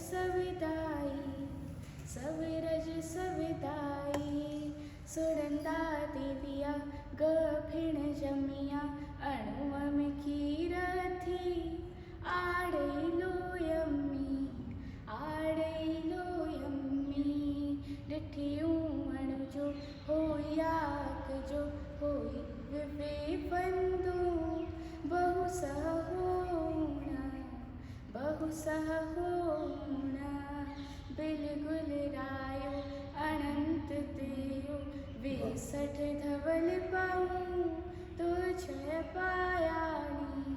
सविताई सविरज सविताई सुनंदा देविया गफिण जमिया अणुवम की रथी आड़े लोयम्मी डिठियूं अणुजो होयाक जो होई विवे बंदू बहु सहोना बिलगुल रायो अनंत देयो विसठ धवल पाऊं तुझय पायाणी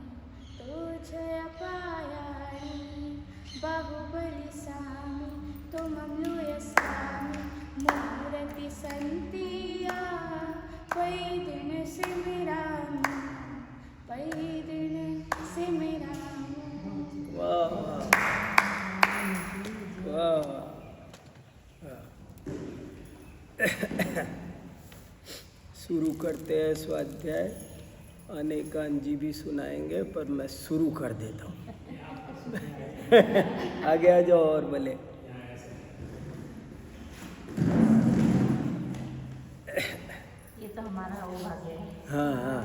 बाहुबली सामी तुम लोय सामी मूर्ति संतिया पै दिन सिमरामी वाह वाह। शुरू करते हैं स्वाध्याय। अनेकांत जी भी सुनाएंगे पर मैं शुरू कर देता हूँ। आगे आ जाओ और बोले। ये तो हमारा सौभाग्य है। हाँ हाँ।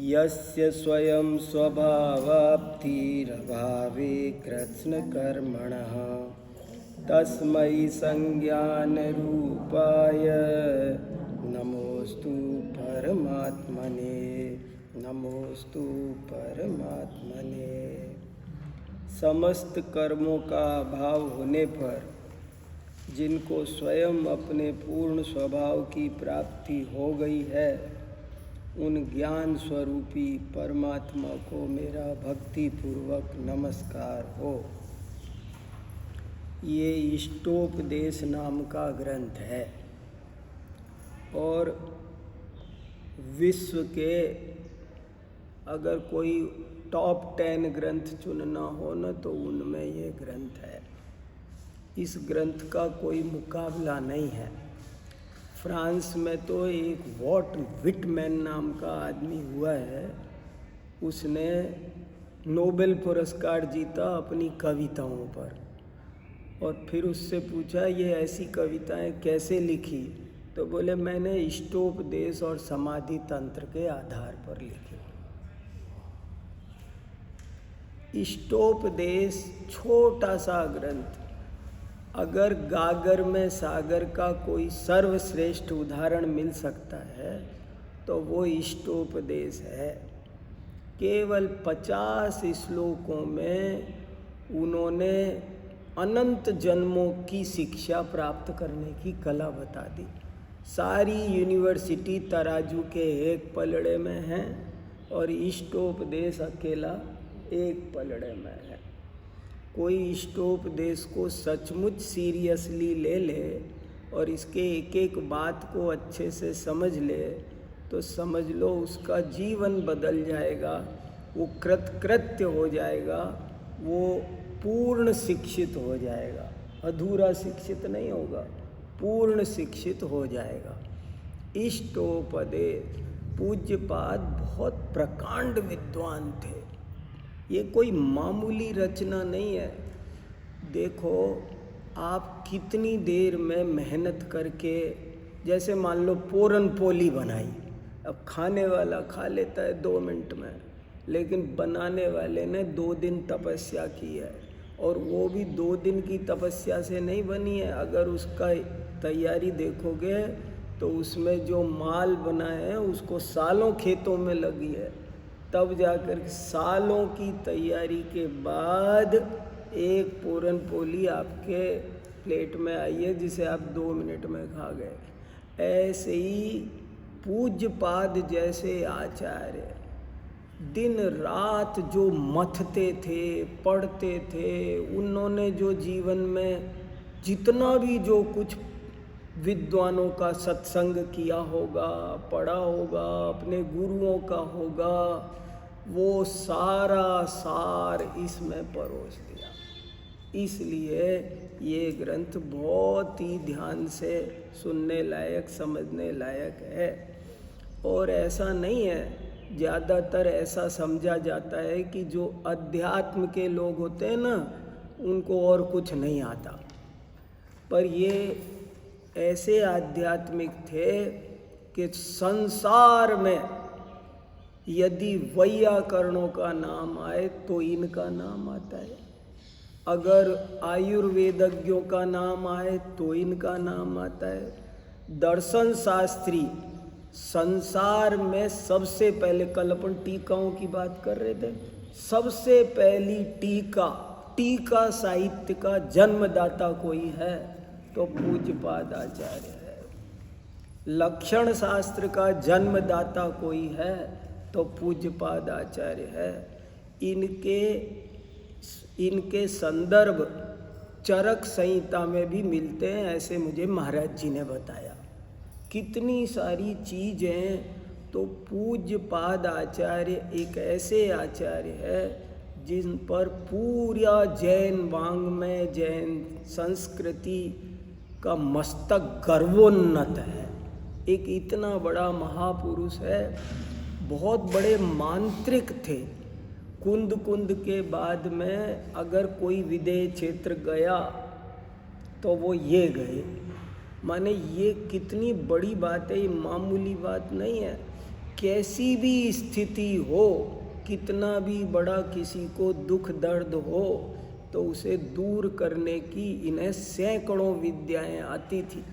यस्य स्वयं स्वभावाप्तिरभावे कृत्स्नकर्मणः तस्मै संज्ञानरूपाय नमोस्तु परमात्मने। समस्त कर्मों का अभाव होने पर जिनको स्वयं अपने पूर्ण स्वभाव की प्राप्ति हो गई है, उन ज्ञान स्वरूपी परमात्मा को मेरा भक्ति पूर्वक नमस्कार हो। ये इष्टोपदेश नाम का ग्रंथ है और विश्व के अगर कोई टॉप 10 ग्रंथ चुनना हो न तो उनमें ये ग्रंथ है। इस ग्रंथ का कोई मुकाबला नहीं है। फ्रांस में तो एक वॉट विटमैन नाम का आदमी हुआ है, उसने नोबेल पुरस्कार जीता अपनी कविताओं पर। और फिर उससे पूछा ये ऐसी कविताएं कैसे लिखी, तो बोले मैंने इष्टोपदेश और समाधि तंत्र के आधार पर लिखी। इष्टोपदेश छोटा सा ग्रंथ, अगर गागर में सागर का कोई सर्वश्रेष्ठ उदाहरण मिल सकता है तो वो इष्टोपदेश है। केवल 50 श्लोकों में उन्होंने अनंत जन्मों की शिक्षा प्राप्त करने की कला बता दी। सारी यूनिवर्सिटी तराजू के एक पलड़े में है और इष्टोपदेश अकेला एक पलड़े में है। कोई इष्टोपदेश को सचमुच सीरियसली ले ले और इसके एक एक बात को अच्छे से समझ ले तो समझ लो उसका जीवन बदल जाएगा, वो कृतकृत्य हो जाएगा, वो पूर्ण शिक्षित हो जाएगा। अधूरा शिक्षित नहीं होगा, पूर्ण शिक्षित हो जाएगा। इष्टोपदेश पूज्यपाद बहुत प्रकांड विद्वान थे। ये कोई मामूली रचना नहीं है। देखो आप कितनी देर में मेहनत करके, जैसे मान लो पूरन पोली बनाई, अब खाने वाला खा लेता है 2 मिनट में, लेकिन बनाने वाले ने 2 दिन तपस्या की है और वो भी 2 दिन की तपस्या से नहीं बनी है। अगर उसका तैयारी देखोगे तो उसमें जो माल बना है उसको सालों खेतों में लगी है, तब जाकर सालों की तैयारी के बाद एक पूरन पोली आपके प्लेट में आई है जिसे आप 2 मिनट में खा गए। ऐसे ही पूज्यपाद जैसे आचार्य दिन रात जो मथते थे, पढ़ते थे, उन्होंने जो जीवन में जितना भी जो कुछ विद्वानों का सत्संग किया होगा, पढ़ा होगा, अपने गुरुओं का होगा, वो सारा सार इसमें परोस दिया। इसलिए ये ग्रंथ बहुत ही ध्यान से सुनने लायक, समझने लायक है। और ऐसा नहीं है ज़्यादातर ऐसा समझा जाता है कि जो अध्यात्म के लोग होते हैं ना, उनको और कुछ नहीं आता। पर ये ऐसे आध्यात्मिक थे कि संसार में यदि वैयाकरणों का नाम आए तो इनका नाम आता है, अगर आयुर्वेदज्ञों का नाम आए तो इनका नाम आता है। दर्शन शास्त्री संसार में सबसे पहले, कल अपन टीकाओं की बात कर रहे थे, सबसे पहली टीका साहित्य का जन्मदाता कोई है तो पूज्यपाद आचार्य है। लक्षण शास्त्र का जन्मदाता कोई है तो पूज्यपाद आचार्य है। इनके संदर्भ चरक संहिता में भी मिलते हैं, ऐसे मुझे महाराज जी ने बताया। कितनी सारी चीज़ें, तो पूज्यपाद आचार्य एक ऐसे आचार्य है जिन पर पूरा जैन वाङ्मय, जैन संस्कृति का मस्तक गर्वोन्नत है। एक इतना बड़ा महापुरुष है। बहुत बड़े मांत्रिक थे। कुंद के बाद में अगर कोई विदेह क्षेत्र गया तो वो ये गए, माने ये कितनी बड़ी बात है, ये मामूली बात नहीं है। कैसी भी स्थिति हो, कितना भी बड़ा किसी को दुख दर्द हो, तो उसे दूर करने की इन्हें सैकड़ों विद्याएं आती थी।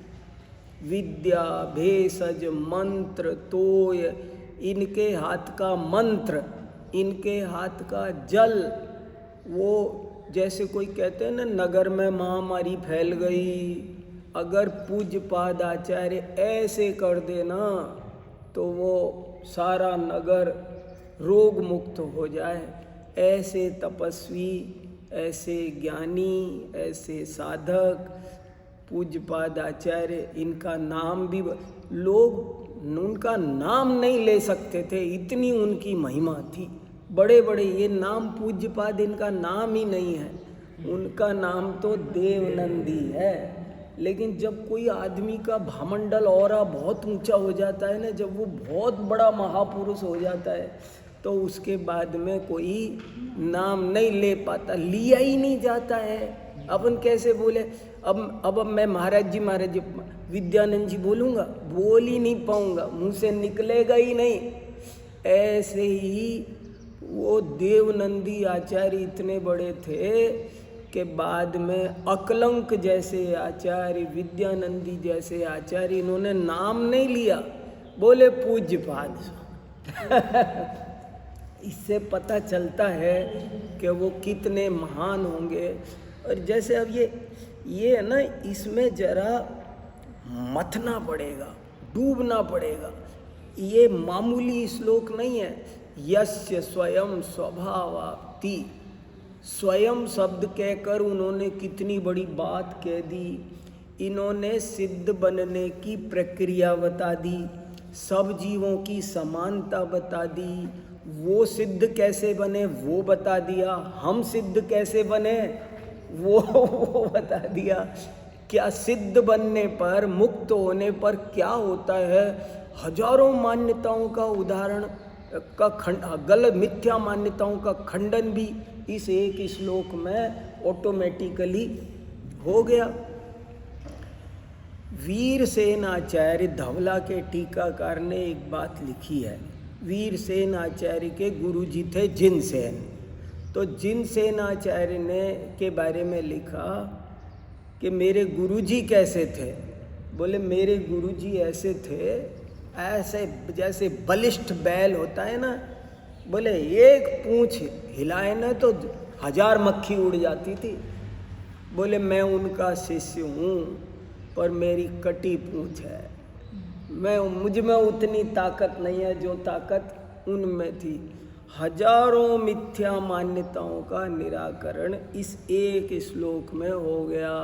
विद्या, भेषज, मंत्र, तोय, इनके हाथ का मंत्र, इनके हाथ का जल। वो जैसे कोई कहते हैं ना, नगर में महामारी फैल गई, अगर पूज्यपाद आचार्य ऐसे कर देना तो वो सारा नगर रोग मुक्त हो जाए। ऐसे तपस्वी, ऐसे ज्ञानी, ऐसे साधक पूज्यपाद आचार्य, इनका नाम भी लोग उनका नाम नहीं ले सकते थे, इतनी उनकी महिमा थी। बड़े बड़े ये नाम पूज्यपाद, इनका नाम ही नहीं है, उनका नाम तो देवनंदी है। लेकिन जब कोई आदमी का भामंडल औरा बहुत ऊंचा हो जाता है ना, जब वो बहुत बड़ा महापुरुष हो जाता है, तो उसके बाद में कोई नाम नहीं ले पाता, लिया ही नहीं जाता है। अपन कैसे बोले, अब मैं महाराज जी विद्यानंद जी बोलूँगा, बोल ही नहीं पाऊँगा, मुँह से निकलेगा ही नहीं। ऐसे ही वो देवनंदी आचार्य इतने बड़े थे कि बाद में अकलंक जैसे आचार्य, विद्यानंदी जैसे आचार्य, इन्होंने नाम नहीं लिया, बोले पूज्यपाद। इससे पता चलता है कि वो कितने महान होंगे। और जैसे अब ये है ना, इसमें जरा मथना पड़ेगा, डूबना पड़ेगा। ये मामूली श्लोक नहीं है। यस्य स्वयं स्वभावाप्ति, स्वयं शब्द कहकर उन्होंने कितनी बड़ी बात कह दी। इन्होंने सिद्ध बनने की प्रक्रिया बता दी, सब जीवों की समानता बता दी, वो सिद्ध कैसे बने वो बता दिया, हम सिद्ध कैसे बने वो बता दिया। क्या सिद्ध बनने पर, मुक्त होने पर क्या होता है, हजारों मान्यताओं का उदाहरण का गलत मिथ्या मान्यताओं का खंडन भी इस एक श्लोक में ऑटोमेटिकली हो गया। वीरसेन आचार्य धवला के टीकाकार ने एक बात लिखी है। वीरसेन आचार्य के गुरुजी थे जिनसेन। तो जिनसेन आचार्य ने के बारे में लिखा कि मेरे गुरुजी कैसे थे। बोले मेरे गुरुजी ऐसे थे, ऐसे जैसे बलिष्ठ बैल होता है ना, बोले एक पूंछ हिलाए ना तो 1000 मक्खी उड़ जाती थी। बोले मैं उनका शिष्य हूँ, पर मेरी कटी पूंछ है, मुझ में उतनी ताकत नहीं है जो ताकत उनमें थी। हजारों मिथ्या मान्यताओं का निराकरण इस एक श्लोक में हो गया।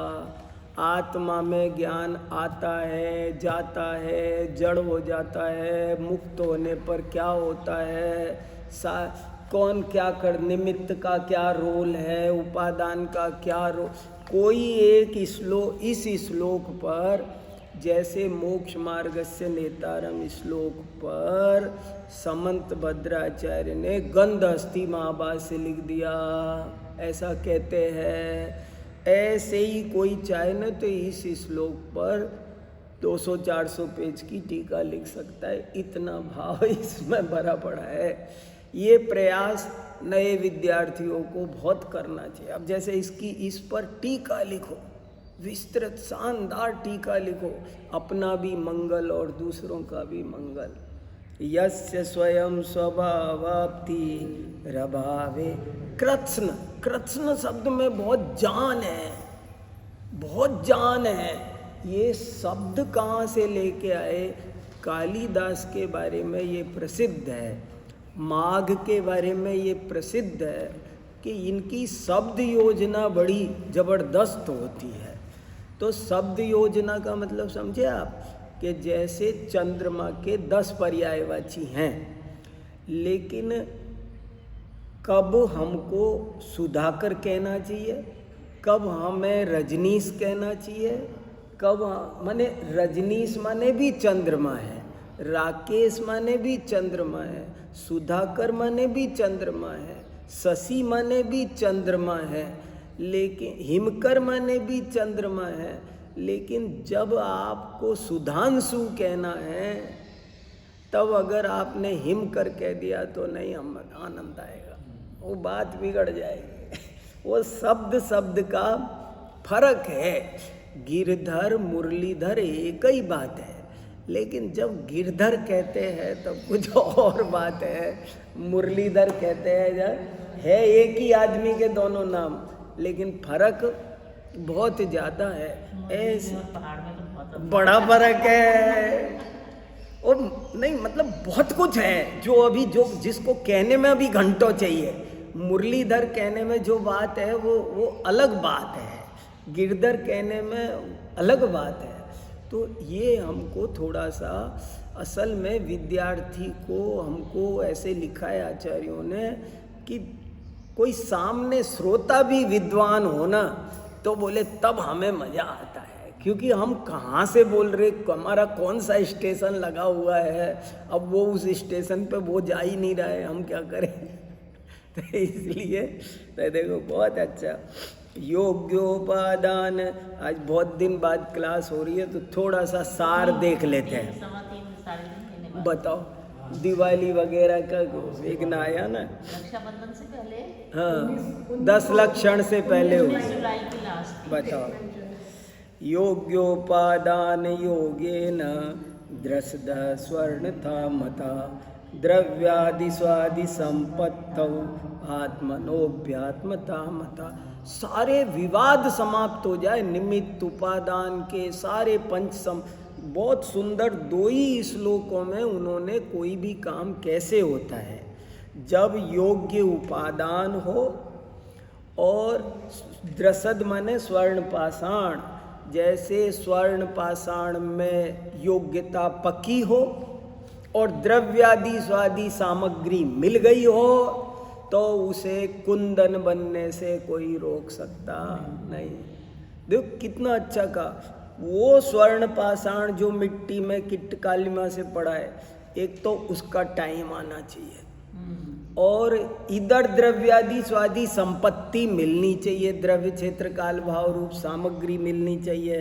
आत्मा में ज्ञान आता है, जाता है, जड़ हो जाता है, मुक्त होने पर क्या होता है, कौन क्या कर, निमित्त का क्या रोल है, उपादान का क्या रोल। कोई एक इस श्लोक पर जैसे मोक्ष मार्गस्य नेतारम श्लोक पर समंत भद्राचार्य ने गंध हस्ती महाभाष्य से लिख दिया, ऐसा कहते हैं। ऐसे ही कोई चाहे न तो इस श्लोक पर 200-400 पेज की टीका लिख सकता है, इतना भाव इसमें भरा पड़ा है। ये प्रयास नए विद्यार्थियों को बहुत करना चाहिए। अब जैसे इस पर टीका लिखो, विस्तृत शानदार टीका लिखो, अपना भी मंगल और दूसरों का भी मंगल। यस्य स्वयं स्वभावाप्ति रभावे कृत्स्न, कृत्स्न शब्द में बहुत जान है, बहुत जान है। ये शब्द कहाँ से लेके आए? कालिदास के बारे में ये प्रसिद्ध है, माघ के बारे में ये प्रसिद्ध है कि इनकी शब्द योजना बड़ी जबरदस्त होती है। तो शब्द योजना का मतलब समझे आप, कि जैसे चंद्रमा के 10 पर्यायवाची हैं, लेकिन कब हमको सुधाकर कहना चाहिए, कब हमें रजनीश कहना चाहिए, कब माने रजनीश माने भी चंद्रमा है, राकेश माने भी चंद्रमा है, सुधाकर माने भी चंद्रमा है, शशि माने भी चंद्रमा है, लेकिन हिमकर माने भी चंद्रमा है। लेकिन जब आपको सुधांशु कहना है, तब अगर आपने हिमकर कह दिया तो नहीं हम आनंद आएगा, वो बात बिगड़ जाएगी। वो शब्द का फर्क है। गिरधर मुरलीधर एक ही बात है, लेकिन जब गिरधर कहते हैं तब कुछ और बात है। मुरलीधर कहते हैं जब है एक ही आदमी के दोनों नाम, लेकिन फर्क बहुत ज़्यादा है। ऐसे पहाड़ में तो बहुत बड़ा फर्क है। और नहीं मतलब बहुत कुछ है जो अभी जो जिसको कहने में अभी घंटों चाहिए। मुरलीधर कहने में जो बात है वो अलग बात है, गिरधर कहने में अलग बात है। तो ये हमको थोड़ा सा असल में विद्यार्थी को हमको ऐसे लिखा है आचार्यों ने कि कोई सामने श्रोता भी विद्वान हो ना, तो बोले तब हमें मज़ा आता है, क्योंकि हम कहाँ से बोल रहे, हमारा कौन सा स्टेशन लगा हुआ है, अब वो उस स्टेशन पे वो जा ही नहीं रहा है, हम क्या करें। तो इसलिए तो देखो बहुत अच्छा योग्योपादान। आज बहुत दिन बाद क्लास हो रही है तो थोड़ा सा सार देख लेते हैं। 3:15 बताओ, दिवाली वगैरह का एक ना आया ना, रक्षाबंधन से पहले, हाँ 10 लक्षण से पहले हो। जुलाई की लास्ट। बताओ, योग्योपादान योगेन द्रसद स्वर्ण था मता द्रव्यादि स्वादि संपत्तौ आत्मनोभ्यात्मता मता। सारे विवाद समाप्त हो जाए, निमित्त उपादान के सारे पंच बहुत सुंदर 2 ही श्लोकों में उन्होंने कोई भी काम कैसे होता है, जब योग्य उपादान हो और द्रसद माने स्वर्ण पाषाण, जैसे स्वर्ण पाषाण में योग्यता पक्की हो और द्रव्यादि स्वादि सामग्री मिल गई हो, तो उसे कुंदन बनने से कोई रोक सकता नहीं। देखो कितना अच्छा कहा। वो स्वर्ण पाषाण जो मिट्टी में किट कालिमा से पड़ा है, एक तो उसका टाइम आना चाहिए, और इधर द्रव्यादि स्वादि संपत्ति मिलनी चाहिए, द्रव्य क्षेत्र काल भाव रूप सामग्री मिलनी चाहिए।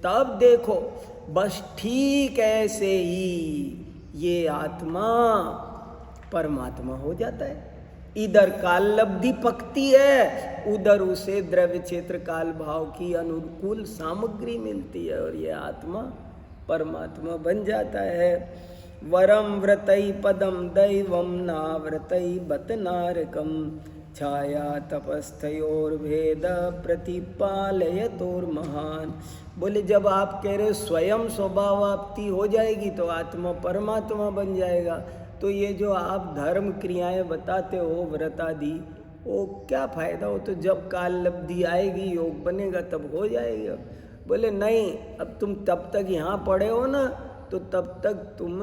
तब देखो बस ठीक ऐसे ही ये आत्मा परमात्मा हो जाता है। इधर काल लब्धि पकती है, उधर उसे द्रव्य क्षेत्र काल भाव की अनुकूल सामग्री मिलती है, और ये आत्मा परमात्मा बन जाता है। वरम व्रतई पदम दैवम नाव्रतई बत नारकम छाया तपस्थयोर भेद प्रतिपालयतोर महान। बोले जब आप कह रहे स्वयं स्वभावाप्ति हो जाएगी तो आत्मा परमात्मा बन जाएगा, तो ये जो आप धर्म क्रियाएं बताते हो व्रत आदि, वो क्या फ़ायदा हो, तो जब काल लब्धि आएगी योग बनेगा तब हो जाएगा। बोले नहीं, अब तुम तब तक यहाँ पड़े हो ना, तो तब तक तुम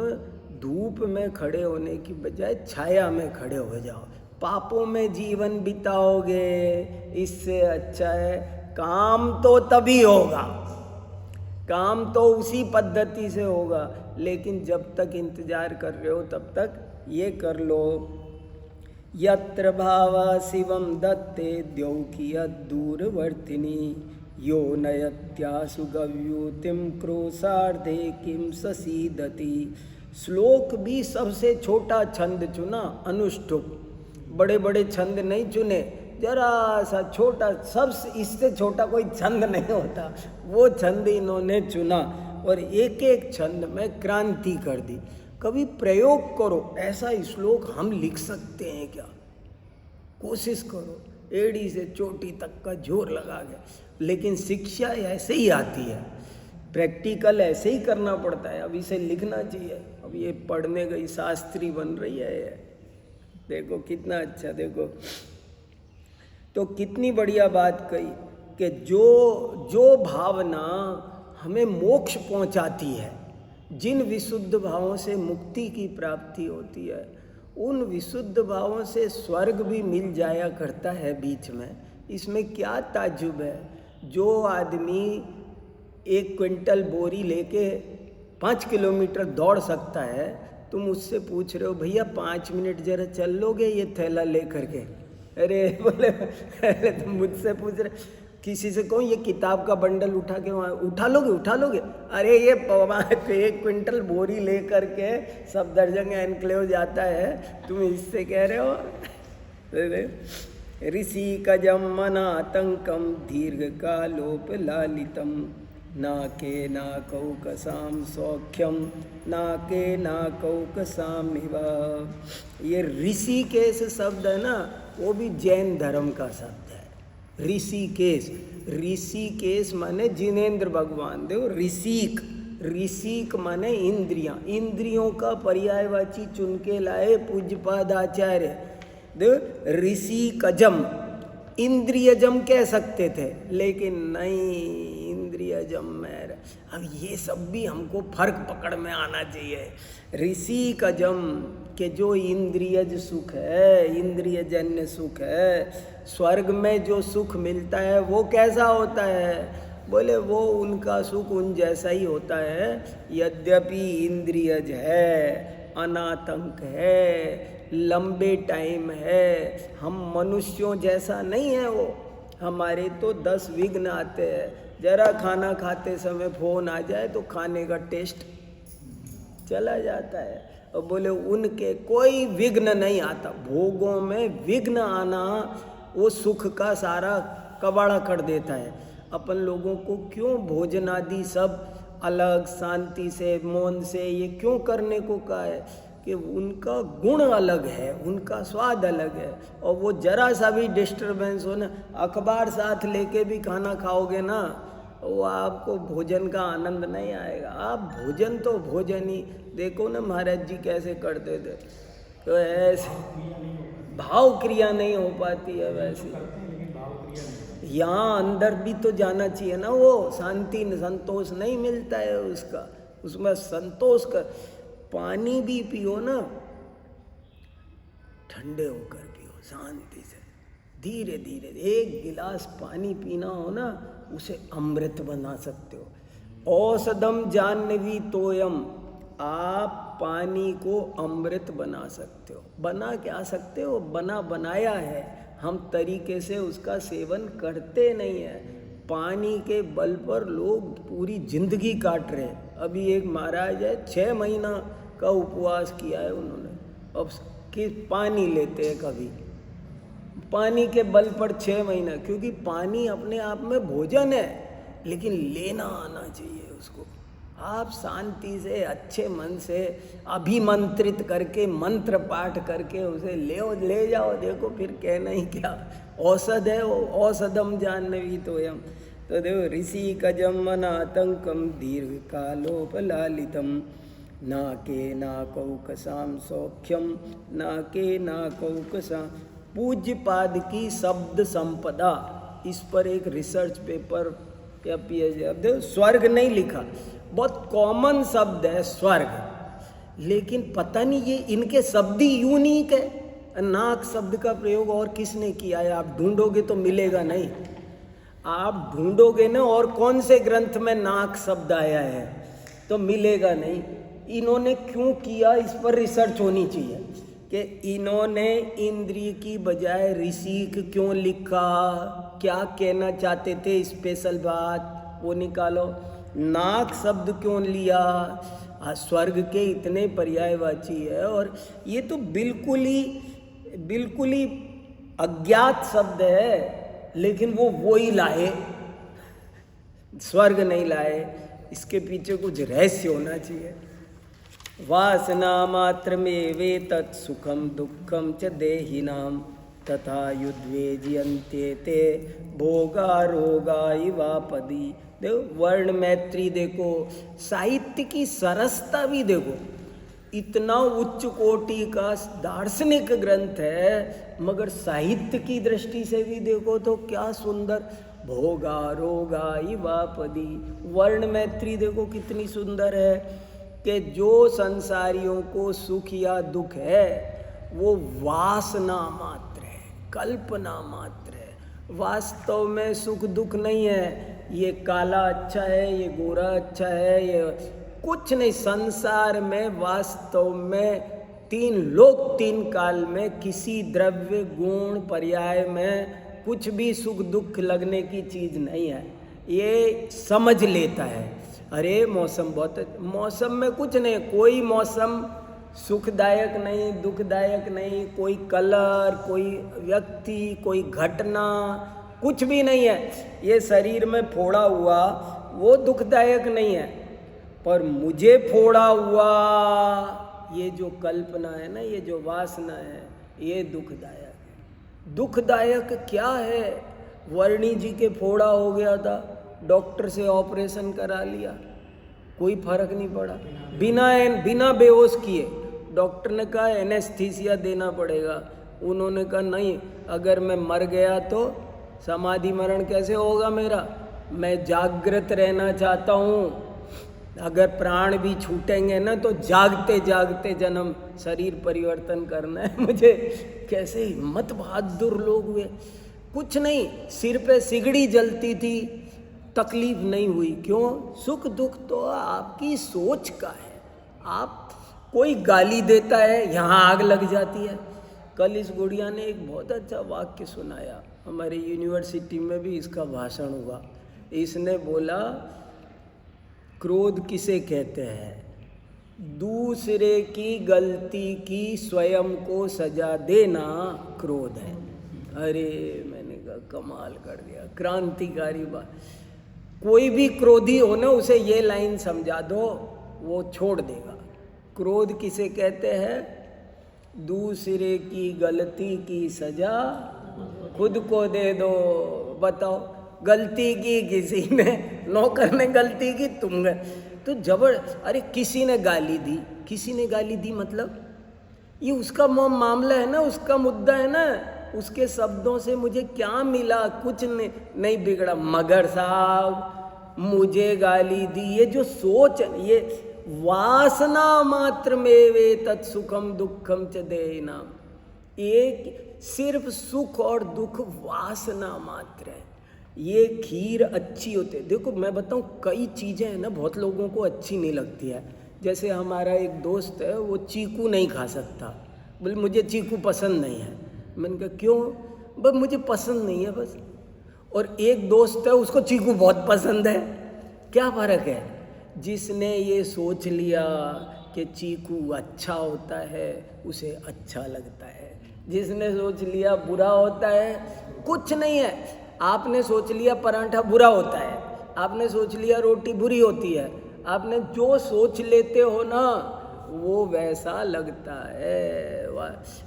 धूप में खड़े होने की बजाय छाया में खड़े हो जाओ, पापों में जीवन बिताओगे, इससे अच्छा है काम तो तभी होगा, काम तो उसी पद्धति से होगा, लेकिन जब तक इंतजार कर रहे हो तब तक ये कर लो। यत्र भावा शिवम दत्ते द्यौकियत दूरवर्तिनी यो नयत्यासु गव्यूतिम क्रोशार्धे किम ससीदति। श्लोक भी सबसे छोटा छंद चुना, अनुष्टुप। बड़े बड़े छंद नहीं चुने, जरा सा छोटा, सब इससे छोटा कोई छंद नहीं होता, वो छंद इन्होंने चुना और एक एक छंद में क्रांति कर दी। कभी प्रयोग करो, ऐसा श्लोक हम लिख सकते हैं क्या? कोशिश करो, एड़ी से चोटी तक का जोर लगा के। लेकिन शिक्षा ऐसे ही आती है, प्रैक्टिकल ऐसे ही करना पड़ता है। अब इसे लिखना चाहिए। अब ये पढ़ने गई शास्त्री बन रही है ये। देखो कितना अच्छा, देखो तो कितनी बढ़िया बात कही कि जो भावना हमें मोक्ष पहुंचाती है, जिन विशुद्ध भावों से मुक्ति की प्राप्ति होती है, उन विशुद्ध भावों से स्वर्ग भी मिल जाया करता है बीच में। इसमें क्या ताज्जुब है? जो आदमी 1 क्विंटल बोरी लेके 5 किलोमीटर दौड़ सकता है, तुम उससे पूछ रहे हो भैया 5 मिनट जरा चल लोगे ये थैला ले करके? अरे बोले तुम मुझसे पूछ रहे, किसी से कहूँ ये किताब का बंडल उठा के वहाँ उठा लोगे? अरे ये 1 क्विंटल बोरी ले करके सब दर्जन एनक्लेव जाता है, तुम इससे कह रहे हो? ऋषि कजम मनातंकम दीर्घ कालोप लालितम नाके नाकौकसाम सौख्यम नाके नाकौकसाम इव। ये ऋषिकेश शब्द है ना, वो भी जैन धर्म का शब्द है। ऋषिकेश माने जिनेंद्र भगवान देव। ऋषिक माने इंद्रियों का पर्यायवाची चुन के लाए पूज्यपाद आचार्य देव। ऋषिकजम, इंद्रियजम कह सकते थे, लेकिन नहीं, इंद्रियजम में। अब ये सब भी हमको फर्क पकड़ में आना चाहिए। ऋषिकजम के जो इंद्रियज सुख है, इंद्रियजन्य सुख है, स्वर्ग में जो सुख मिलता है वो कैसा होता है? बोले वो उनका सुख उन जैसा ही होता है। यद्यपि इंद्रियज है, अनातंक है, लंबे टाइम है, हम मनुष्यों जैसा नहीं है वो। हमारे तो 10 विघ्न आते हैं। जरा खाना खाते समय फोन आ जाए तो खाने का टेस्ट चला जाता है। और बोले उनके कोई विघ्न नहीं आता। भोगों में विघ्न आना वो सुख का सारा कबाड़ा कर देता है। अपन लोगों को क्यों भोजन आदि सब अलग, शांति से, मौन से, ये क्यों करने को कहा है? कि उनका गुण अलग है, उनका स्वाद अलग है। और वो जरा सा भी डिस्टर्बेंस हो ना, अखबार साथ लेके भी खाना खाओगे ना, वो आपको भोजन का आनंद नहीं आएगा। आप भोजन तो भोजन ही। देखो ना महाराज जी कैसे करते थे, तो ऐसे भाव क्रिया नहीं हो पाती है। वैसे यहाँ अंदर भी तो जाना चाहिए ना, वो शांति संतोष नहीं मिलता है उसका, उसमें संतोष का। पानी भी पियो ना, ठंडे होकर पियो, शांति से, धीरे धीरे। 1 गिलास पानी पीना हो ना, उसे अमृत बना सकते हो। औषधम जाह्नवी तोयम, आप पानी को अमृत बना सकते हो। बना क्या सकते हो? बनाया है, हम तरीके से उसका सेवन करते नहीं है। पानी के बल पर लोग पूरी जिंदगी काट रहे हैं। अभी एक महाराज है, 6 महीना का उपवास किया है उन्होंने। अब कि पानी लेते हैं कभी, पानी के बल पर 6 महीना, क्योंकि पानी अपने आप में भोजन है, लेकिन लेना आना चाहिए उसको। आप शांति से, अच्छे मन से, अभिमंत्रित करके, मंत्र पाठ करके उसे ले जाओ। देखो फिर कहना ही क्या, औषध है वो। औषधम जाह्नवी तोयम। तो देखो, ऋषि कजम मनातंकम दीर्घ कालोपलालितम नाके नाकौकसाम सौख्यम नाके नाकौकसाम। पूज्य पाद की शब्द संपदा, इस पर एक रिसर्च पेपर या PhD। स्वर्ग नहीं लिखा, बहुत कॉमन शब्द है स्वर्ग, लेकिन पता नहीं ये इनके शब्द ही यूनिक है। नाक शब्द का प्रयोग और किसने किया है? आप ढूंढोगे तो मिलेगा नहीं। आप ढूंढोगे ना और कौन से ग्रंथ में नाक शब्द आया है तो मिलेगा नहीं। इन्होंने क्यों किया, इस पर रिसर्च होनी चाहिए कि इन्होंने इंद्रिय की बजाय ऋषिक क्यों लिखा, क्या कहना चाहते थे, स्पेशल बात वो निकालो। नाक शब्द क्यों लिया, स्वर्ग के इतने पर्यायवाची है और ये तो बिल्कुल ही अज्ञात शब्द है, लेकिन वो ही लाए, स्वर्ग नहीं लाए। इसके पीछे कुछ रहस्य होना चाहिए। वासना मात्र में वे तत् सुखम दुखम च देहिनाम तथा युद्वेजियन्ते ते भोगा रोगा इवापदी। देखो वर्ण मैत्री, देखो साहित्य की सरसता भी देखो, इतना उच्च कोटि का दार्शनिक ग्रंथ है, मगर साहित्य की दृष्टि से भी देखो तो क्या सुंदर। भोगा रोगा इवापदी, वर्ण मैत्री देखो कितनी सुंदर है कि जो संसारियों को सुख या दुख है वो वासना मात्र है, कल्पना मात्र है। वास्तव में सुख दुख नहीं है, ये काला अच्छा है, ये गोरा अच्छा है, ये कुछ नहीं। संसार में वास्तव में तीन लोक तीन काल में किसी द्रव्य गुण पर्याय में कुछ भी सुख दुख लगने की चीज़ नहीं है। ये समझ लेता है, अरे मौसम बहुत, मौसम में कुछ नहीं, कोई मौसम सुखदायक नहीं दुखदायक नहीं, कोई कलर, कोई व्यक्ति, कोई घटना, कुछ भी नहीं है। ये शरीर में फोड़ा हुआ वो दुखदायक नहीं है, पर मुझे फोड़ा हुआ ये जो कल्पना है ना, ये जो वासना है, ये दुखदायक है। दुखदायक क्या है? वर्णी जी के फोड़ा हो गया था, डॉक्टर से ऑपरेशन करा लिया, कोई फर्क नहीं पड़ा, बिना बेहोश किए। डॉक्टर ने कहा एनेस्थीसिया देना पड़ेगा, उन्होंने कहा नहीं, अगर मैं मर गया तो समाधि मरण कैसे होगा मेरा, मैं जागृत रहना चाहता हूँ। अगर प्राण भी छूटेंगे ना तो जागते जागते जन्म शरीर परिवर्तन करना है मुझे। कैसे हिम्मत बहादुर लोग हुए। कुछ नहीं, सिर पे सिगड़ी जलती थी, तकलीफ नहीं हुई। क्यों? सुख दुख तो आपकी सोच का है। आप कोई गाली देता है, यहाँ आग लग जाती है। कल इस गुड़िया ने एक बहुत अच्छा वाक्य सुनाया, हमारे यूनिवर्सिटी में भी इसका भाषण हुआ। इसने बोला क्रोध किसे कहते हैं? दूसरे की गलती की स्वयं को सजा देना क्रोध है। अरे मैंने कहा कमाल कर दिया, क्रांतिकारी बात। कोई भी क्रोधी हो ना, उसे ये लाइन समझा दो, वो छोड़ देगा। क्रोध किसे कहते हैं? दूसरे की गलती की सजा खुद को दे दो। बताओ, गलती की किसी ने, नौकर ने गलती की, तुम गए तो जबर। अरे किसी ने गाली दी मतलब ये उसका मामला है ना, उसका मुद्दा है ना। उसके शब्दों से मुझे क्या मिला? कुछ नहीं बिगड़ा। मगर साहब मुझे गाली दी, ये जो सोच, ये वासना मात्र में वे तत्सुखम दुखम च देना। एक सिर्फ सुख और दुख वासना मात्र है। ये खीर अच्छी होती है। देखो मैं बताऊं, कई चीज़ें हैं ना बहुत लोगों को अच्छी नहीं लगती है। जैसे हमारा एक दोस्त है, वो चीकू नहीं खा सकता, बोले मुझे चीकू पसंद नहीं है। मैंने कहा क्यों? बस मुझे पसंद नहीं है बस। और एक दोस्त है, उसको चीकू बहुत पसंद है। क्या फ़र्क है? जिसने ये सोच लिया कि चीकू अच्छा होता है उसे अच्छा लगता है, जिसने सोच लिया बुरा होता है, कुछ नहीं है। आपने सोच लिया पराठा बुरा होता है, आपने सोच लिया रोटी बुरी होती है, आपने जो सोच लेते हो ना वो वैसा लगता है।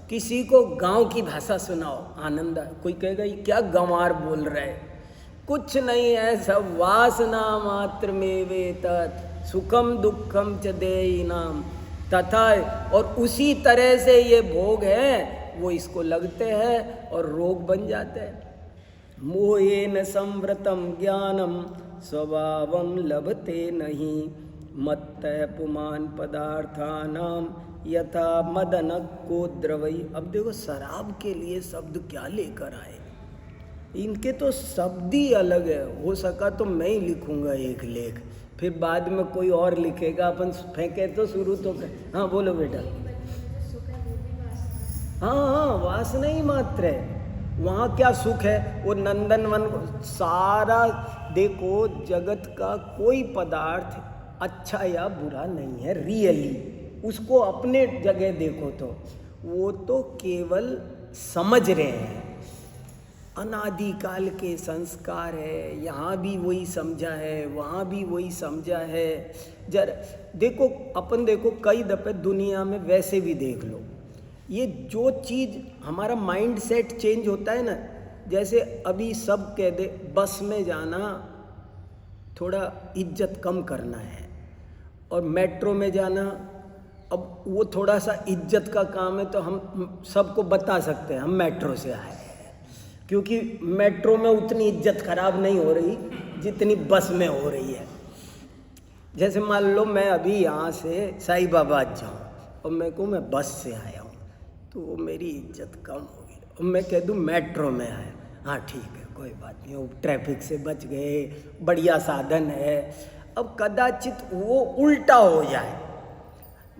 किसी को गांव की भाषा सुनाओ, आनंद है। कोई कहेगा ये क्या गंवार बोल रहा है। कुछ नहीं है, सब वासना मात्र में वे तत् सुखम दुखम च देहिनाम तथा। और उसी तरह से ये भोग है, वो इसको लगते हैं और रोग बन जाते हैं। मोहेन संवृतम ज्ञानम स्वभावम लभते नहीं मत्तः पुमान पदार्थानाम यथा मदन को द्रवई। अब देखो शराब के लिए शब्द क्या लेकर आए। इनके तो शब्द ही अलग है। हो सका तो मैं ही लिखूंगा एक लेख, फिर बाद में कोई और लिखेगा, अपन फेंके तो शुरू तो कर। हाँ बोलो बेटा। सुख है वो भी वासना है। हाँ हाँ, वासना ही मात्र है। वहाँ क्या सुख है? वो नंदनवन सारा देखो, जगत का कोई पदार्थ अच्छा या बुरा नहीं है रियली। उसको अपने जगह देखो तो वो तो केवल समझ रहे हैं, अनादिकाल के संस्कार है। यहाँ भी वही समझा है, वहाँ भी वही समझा है। जरा देखो, अपन देखो कई दफ़े दुनिया में वैसे भी देख लो, ये जो चीज़ हमारा माइंड सेट चेंज होता है ना, जैसे अभी सब कह दे बस में जाना थोड़ा इज्जत कम करना है, और मेट्रो में जाना अब वो थोड़ा सा इज्जत का काम है, तो हम सबको बता सकते हैं हम मेट्रो से आए हैं, क्योंकि मेट्रो में उतनी इज्जत खराब नहीं हो रही जितनी बस में हो रही है। जैसे मान लो मैं अभी यहाँ से साईबाबाद जाऊँ और मैं कहूँ मैं बस से आया हूँ, तो वो मेरी इज्जत कम होगी। और मैं कह दूँ मेट्रो में आया, हाँ ठीक है कोई बात नहीं, वो ट्रैफिक से बच गए, बढ़िया साधन है। अब कदाचित वो उल्टा हो जाए,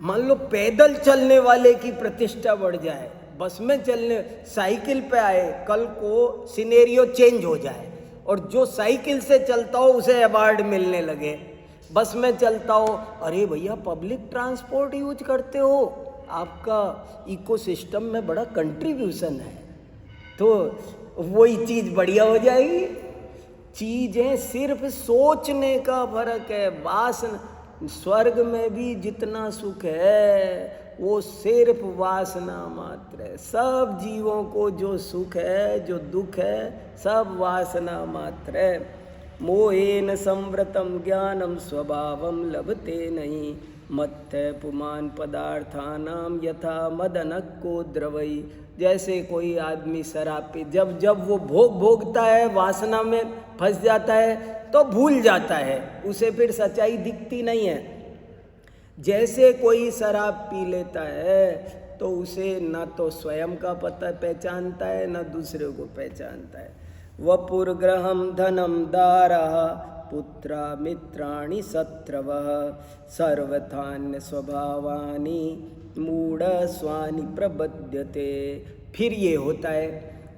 मान लो पैदल चलने वाले की प्रतिष्ठा बढ़ जाए, बस में चलने साइकिल पे आए, कल को सिनेरियो चेंज हो जाए और जो साइकिल से चलता हो उसे अवार्ड मिलने लगे, बस में चलता हो अरे भैया पब्लिक ट्रांसपोर्ट यूज करते हो, आपका इकोसिस्टम में बड़ा कंट्रीब्यूशन है, तो वही चीज़ बढ़िया हो जाएगी। चीज़ें सिर्फ सोचने का फर्क है। वासना, स्वर्ग में भी जितना सुख है वो सिर्फ वासना मात्र है। सब जीवों को जो सुख है, जो दुख है, सब वासना मात्र है। मोहेन संवृतम ज्ञानम स्वभावम लभते नहीं, मत्थै पुमान पदार्थानाम यथा मदनक को द्रवई। जैसे कोई आदमी शराब पी, जब वो भोगता है, वासना में फंस जाता है तो भूल जाता है, उसे फिर सच्चाई दिखती नहीं है। जैसे कोई शराब पी लेता है तो उसे न तो स्वयं का पता पहचानता है, न दूसरे को पहचानता है। वपुर्ग्रहम धनम दारः पुत्रा मित्राणि शत्रवः सर्वथान्य स्वभावानि मूढ़ स्वानि प्रबध्यते। फिर ये होता है,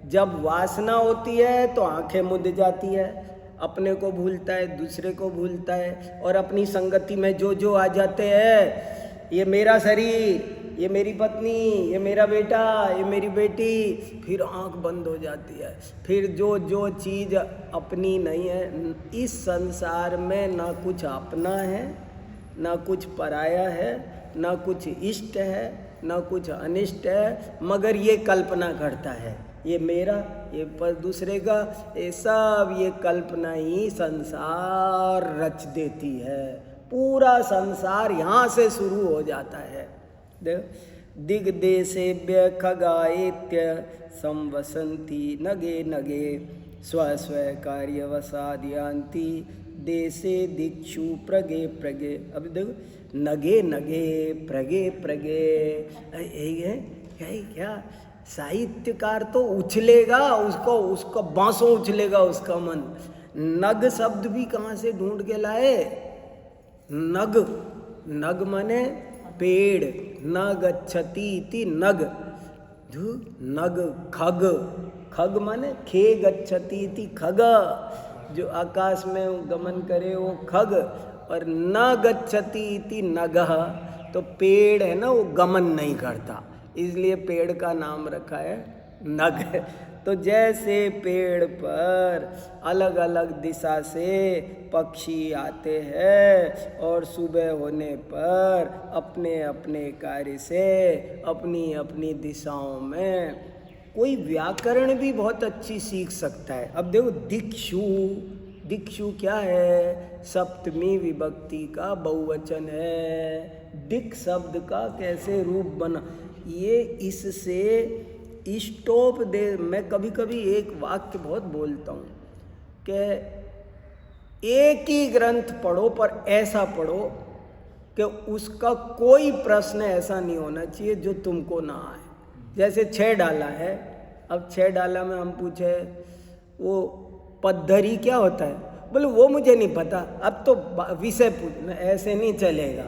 जब वासना होती है तो आंखें मुद जाती है, अपने को भूलता है, दूसरे को भूलता है, और अपनी संगति में जो जो आ जाते हैं, ये मेरा शरीर, ये मेरी पत्नी, ये मेरा बेटा, ये मेरी बेटी, फिर आंख बंद हो जाती है। फिर जो जो चीज़ अपनी नहीं है, इस संसार में ना कुछ अपना है, ना कुछ पराया है, ना कुछ इष्ट है, ना कुछ अनिष्ट है, मगर ये कल्पना करता है ये मेरा, ये पर दूसरे का, ये सब ये कल्पना ही संसार रच देती है। पूरा संसार यहाँ से शुरू हो जाता है। दिग्देशेभ्य खगाएत्य संवसन्ति नगे नगे स्वस्व कार्यवसादयांति देशे दिक्षु प्रगे प्रगे। अब देखो नगे नगे प्रगे प्रगे, क्या साहित्यकार तो उछलेगा, उसको बांसों उछलेगा उसका मन। नग शब्द भी कहाँ से ढूंढ के लाए? नग, नग माने पेड़, न गच्छति इति नग, नग खग, खग माने खे गच्छति इति खग, जो आकाश में गमन करे वो खग, और न गच्छति इति नगः, तो पेड़ है ना वो गमन नहीं करता, इसलिए पेड़ का नाम रखा है नग। तो जैसे पेड़ पर अलग अलग दिशा से पक्षी आते हैं और सुबह होने पर अपने अपने कार्य से अपनी अपनी दिशाओं में, कोई व्याकरण भी बहुत अच्छी सीख सकता है। अब देखो दिक्षु, दिक्षु क्या है? सप्तमी विभक्ति का बहुवचन है। दिक् शब्द का कैसे रूप बना, ये इससे स्टॉप दे। मैं कभी कभी एक वाक्य बहुत बोलता हूँ कि एक ही ग्रंथ पढ़ो पर ऐसा पढ़ो कि उसका कोई प्रश्न ऐसा नहीं होना चाहिए जो तुमको ना आए। जैसे 6 डाला है, अब 6 डाला में हम पूछे वो पद्धरी क्या होता है? बोले वो मुझे नहीं पता, अब तो विषय पूछना, ऐसे नहीं चलेगा।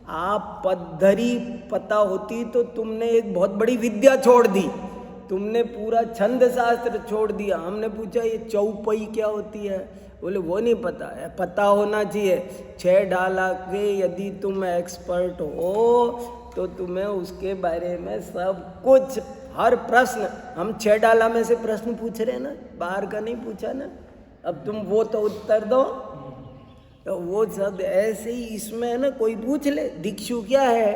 आप पद्धरी पता होती तो तुमने एक बहुत बड़ी विद्या छोड़ दी, तुमने पूरा छंद शास्त्र छोड़ दिया। हमने पूछा ये चौपई क्या होती है? बोले वो नहीं पता है। पता होना चाहिए। 6 डाला के यदि तुम एक्सपर्ट हो तो तुम्हें उसके बारे में सब कुछ, हर प्रश्न, हम 6 डाला में से प्रश्न पूछ रहे हैं ना, बाहर का नहीं पूछा ना। अब तुम वो तो उत्तर दो, तो वो सब ऐसे ही इसमें है ना, कोई पूछ ले दीक्षु क्या है,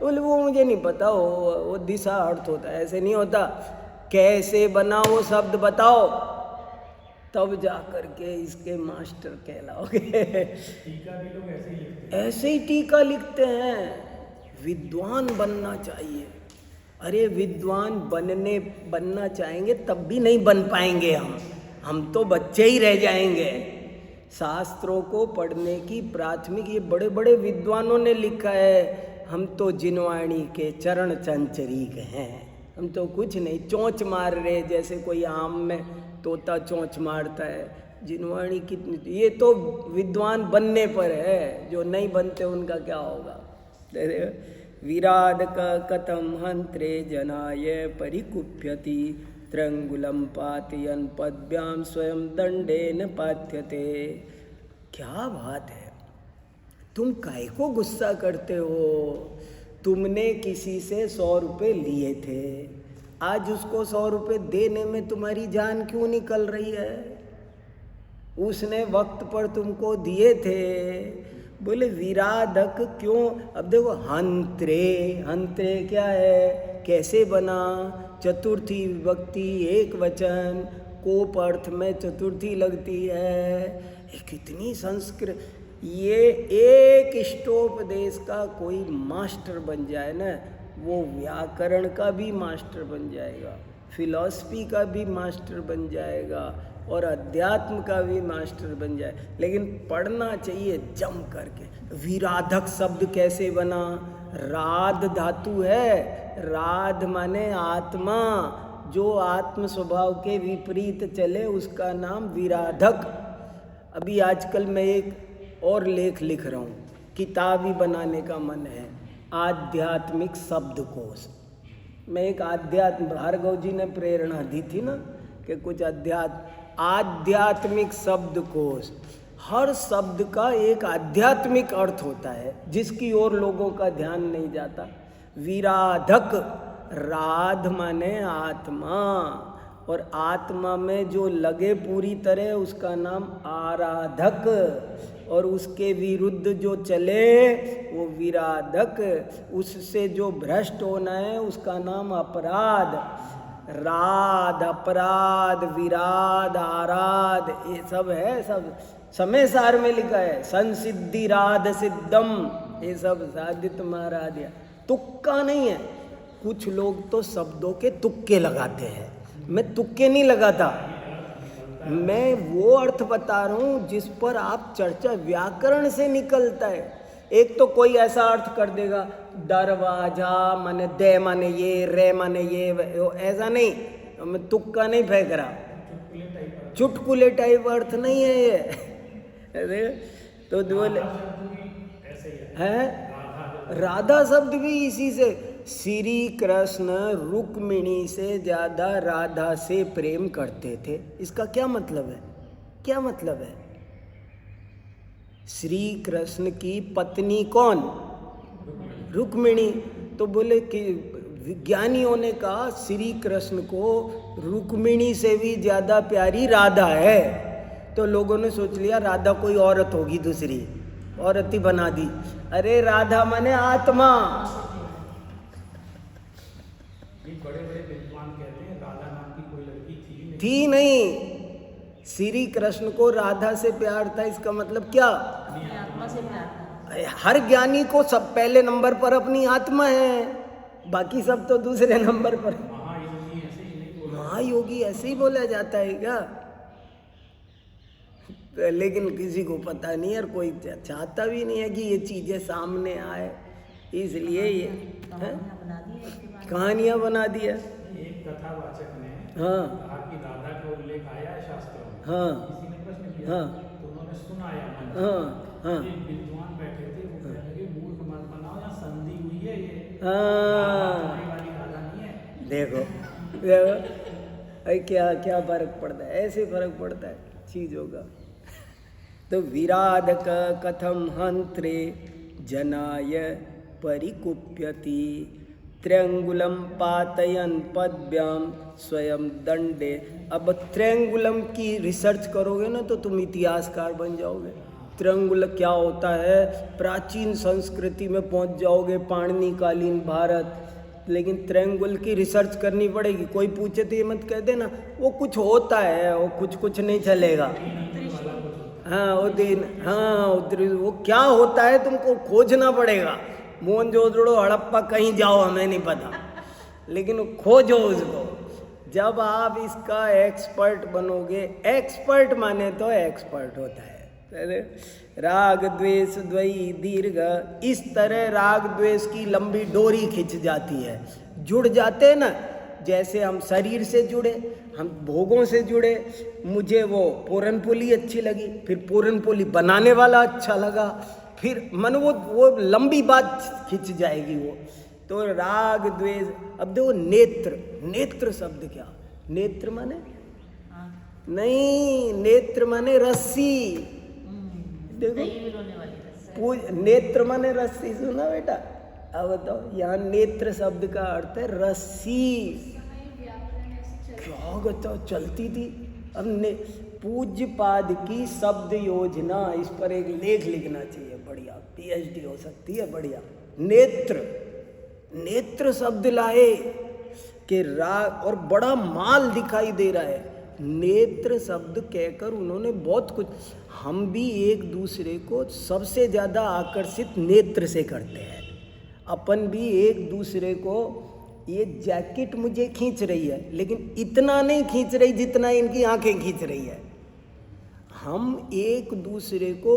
बोले वो मुझे नहीं पता, वो दिशा अर्थ होता है, ऐसे नहीं होता। कैसे बना वो शब्द बताओ, तब जा कर के इसके मास्टर कहलाओगे। टीका भी लोग ऐसे ही लिखते हैं। ऐसे ही टीका लिखते हैं। विद्वान बनना चाहिए। अरे विद्वान बनना चाहेंगे तब भी नहीं बन पाएंगे हम तो बच्चे ही रह जाएंगे। शास्त्रों को पढ़ने की प्राथमिक, ये बड़े बड़े विद्वानों ने लिखा है, हम तो जिनवाणी के चरण चंचरीक हैं, हम तो कुछ नहीं, चोंच मार रहे, जैसे कोई आम में तोता चोंच मारता है। जिनवाणी कितनी, ये तो विद्वान बनने पर है, जो नहीं बनते उनका क्या होगा। विराड का कथम हंत्रे जनाय परिकुप्यति त्रंगुलम पातयन पद्भ्याम स्वयं दंडेन पाथ्यते। क्या बात है, तुम काहे को गुस्सा करते हो? तुमने किसी से 100 रुपये लिए थे, आज उसको 100 रुपये देने में तुम्हारी जान क्यों निकल रही है? उसने वक्त पर तुमको दिए थे। बोले विराधक क्यों? अब देखो, हंत्रे क्या है, कैसे बना? चतुर्थी विभक्ति एक वचन, कोप अर्थ में चतुर्थी लगती है। ये कितनी संस्कृत, ये एक इष्टोपदेश का कोई मास्टर बन जाए ना, वो व्याकरण का भी मास्टर बन जाएगा, फिलॉसफी का भी मास्टर बन जाएगा और अध्यात्म का भी मास्टर बन जाए। लेकिन पढ़ना चाहिए जम करके। विराधक शब्द कैसे बना? राध धातु है, राध माने आत्मा, जो आत्म स्वभाव के विपरीत चले उसका नाम विराधक। अभी आजकल मैं एक और लेख लिख रहा हूँ, किताब ही बनाने का मन है, आध्यात्मिक शब्दकोश। मैं एक आध्यात्म, भार्गव जी ने प्रेरणा दी थी ना कि कुछ आध्यात्मिक शब्दकोश। हर शब्द का एक आध्यात्मिक अर्थ होता है जिसकी ओर लोगों का ध्यान नहीं जाता। विराधक, राध माने आत्मा, और आत्मा में जो लगे पूरी तरह उसका नाम आराधक, और उसके विरुद्ध जो चले वो विराधक, उससे जो भ्रष्ट होना है उसका नाम अपराध। राध, अपराध, विराध, आराध, ये सब है, सब समय सार में लिखा है। संसिद्धि राध सिद्धम, ये सब साधित महाराज, तुक्का नहीं है। कुछ लोग तो शब्दों के तुक्के लगाते हैं, मैं तुक्के नहीं लगाता, मैं वो अर्थ बता रहा हूँ जिस पर आप चर्चा व्याकरण से निकलता है। एक तो कोई ऐसा अर्थ कर देगा, दरवाजा माने दे माने ये, रे माने ये, ऐसा नहीं, मैं तुक्का नहीं फेंक रहा, चुटकुले टाइप अर्थ नहीं है ये। अरे तो बोले है, राधा शब्द भी इसी से, श्री कृष्ण रुक्मिणी से ज्यादा राधा से प्रेम करते थे। इसका क्या मतलब है? क्या मतलब है? श्री कृष्ण की पत्नी कौन? रुक्मिणी। तो बोले कि विज्ञानियों ने कहा श्री कृष्ण को रुक्मिणी से भी ज्यादा प्यारी राधा है। तो लोगों ने सोच लिया राधा कोई औरत होगी, दूसरी औरत ही बना दी। अरे राधा माने आत्मा। बड़े बड़े विद्वान कहते हैं राधा नाम की कोई लड़की थी नहीं। श्री कृष्ण को राधा से प्यार था, इसका मतलब क्या? आत्मा से प्यार था। हर ज्ञानी को सब पहले नंबर पर अपनी आत्मा है, बाकी सब तो दूसरे नंबर पर। महायोगी ऐसे ही बोला जाता है क्या? लेकिन किसी को पता नहीं और कोई चाहता भी नहीं है कि ये चीजें सामने आए, इसलिए ये कहानियां बना दिया। एक कथावाचक ने हाँ कहा कि राधा का उल्लेख आया है शास्त्रों में। हाँ किसी ने प्रश्न किया हाँ तो उन्होंने सुनाया मन में। हाँ हाँ एक विद्वान बैठे थे, वो कहने लगे मूर्ख मत बनाओ, यहाँ संधि हुई है, ये हाँ राधा वाली राधा नहीं है। देखो देखो अरे क्या क्या फर्क पड़ता है, ऐसे फर्क पड़ता है चीज़ों का। तो विराधक कथम हंत्रे जनाय परिकुप्यति त्र्यंगुलम पातयन पद्भ्याम स्वयं दंडे। अब त्र्यंगुलम की रिसर्च करोगे ना तो तुम इतिहासकार बन जाओगे। त्रिअंगुल क्या होता है, प्राचीन संस्कृति में पहुंच जाओगे, पाणिनि कालीन भारत। लेकिन त्रिअंगुल की रिसर्च करनी पड़ेगी। कोई पूछे तो ये मत कह देना वो कुछ होता है, वो कुछ नहीं चलेगा। हाँ वो दिन, हाँ वो क्या होता है तुमको खोजना पड़ेगा। मोहनजोदड़ो हड़प्पा कहीं जाओ हमें नहीं पता, लेकिन खोजो उसको। जब आप इसका एक्सपर्ट बनोगे, एक्सपर्ट माने तो एक्सपर्ट होता है। राग द्वेष द्वयी दीर्घ, इस तरह राग द्वेष की लंबी डोरी खिंच जाती है, जुड़ जाते हैं ना। जैसे हम शरीर से जुड़े, हम भोगों से जुड़े। मुझे वो पूरनपोली अच्छी लगी, फिर पूरनपोली बनाने वाला अच्छा लगा, फिर मन वो लंबी बात खिंच जाएगी वो। तो राग द्वेष। अब देखो नेत्र, नेत्र शब्द क्या, नेत्र माने नहीं, नेत्र माने रस्सी। देखो नेत्र माने रस्सी, सुना बेटा। अब बताओ यहाँ नेत्र शब्द का अर्थ है रस्सी। क्या बताओ चलती थी। अब पूज्य पाद की शब्द योजना, इस पर एक लेख लिखना चाहिए, बढ़िया पीएचडी हो सकती है, बढ़िया। नेत्र, नेत्र शब्द लाए कि राग, और बड़ा माल दिखाई दे रहा है। नेत्र शब्द कहकर उन्होंने बहुत कुछ। हम भी एक दूसरे को सबसे ज़्यादा आकर्षित नेत्र से करते हैं। अपन भी एक दूसरे को, ये जैकेट मुझे खींच रही है, लेकिन इतना नहीं खींच रही जितना इनकी आंखें खींच रही है। हम एक दूसरे को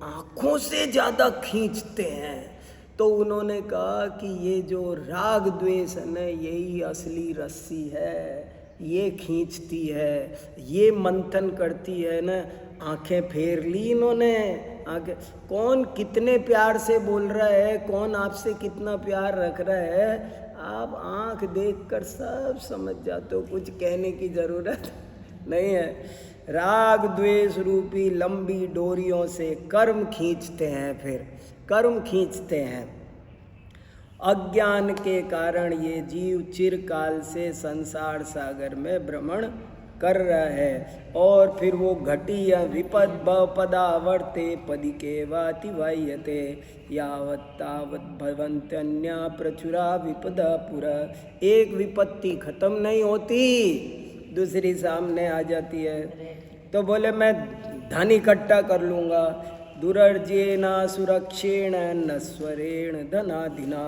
आंखों से ज़्यादा खींचते हैं। तो उन्होंने कहा कि ये जो राग द्वेष है ना, यही असली रस्सी है, ये खींचती है, ये मंथन करती है ना। आंखें फेर ली इन्होंने, आंखें। कौन कितने प्यार से बोल रहा है, कौन आपसे कितना प्यार रख रहा है, आप आंख देखकर सब समझ जाते हो, कुछ कहने की ज़रूरत नहीं है। राग द्वेष रूपी लंबी डोरियों से कर्म खींचते हैं, फिर कर्म खींचते हैं। अज्ञान के कारण ये जीव चिरकाल से संसार सागर में भ्रमण कर रहा है, और फिर वो घटी या विपद पदावर्ते पदिके वाति वाह्यते यावत् तावत् भवन्त्यन्या प्रचुरा विपदा पुरा। एक विपत्ति खत्म नहीं होती, दूसरी सामने आ जाती है। तो बोले मैं धन इकट्ठा कर लूँगा, दुरर्जेन सुरक्षेण नस्वरेण धनाधिना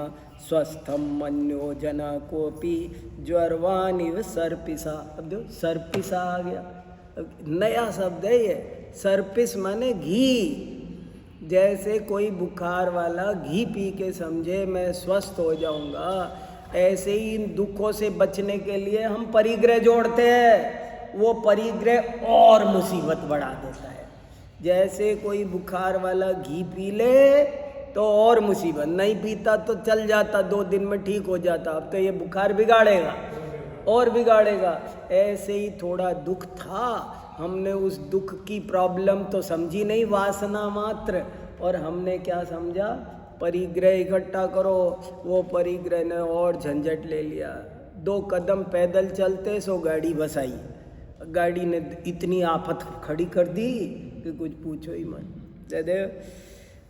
स्वस्थम मन्यो जना कोपी ज्वरवानिव सर्पिसा। अब देखो सर्पिसा आ गया, नया शब्द है ये। सर्पिस माने घी। जैसे कोई बुखार वाला घी पी के समझे मैं स्वस्थ हो जाऊंगा, ऐसे ही इन दुखों से बचने के लिए हम परिग्रह जोड़ते हैं। वो परिग्रह और मुसीबत बढ़ा देता है। जैसे कोई बुखार वाला घी पी ले तो और मुसीबत, नहीं पीता तो चल जाता, 2 दिन में ठीक हो जाता। अब तो ये बुखार बिगाड़ेगा और बिगाड़ेगा। ऐसे ही थोड़ा दुख था, हमने उस दुख की प्रॉब्लम तो समझी नहीं, वासना मात्र, और हमने क्या समझा, परिग्रह इकट्ठा करो। वो परिग्रह ने और झंझट ले लिया। 2 कदम पैदल चलते सो गाड़ी बसाई, गाड़ी ने इतनी आफत खड़ी कर दी कि कुछ पूछो ही मत। जय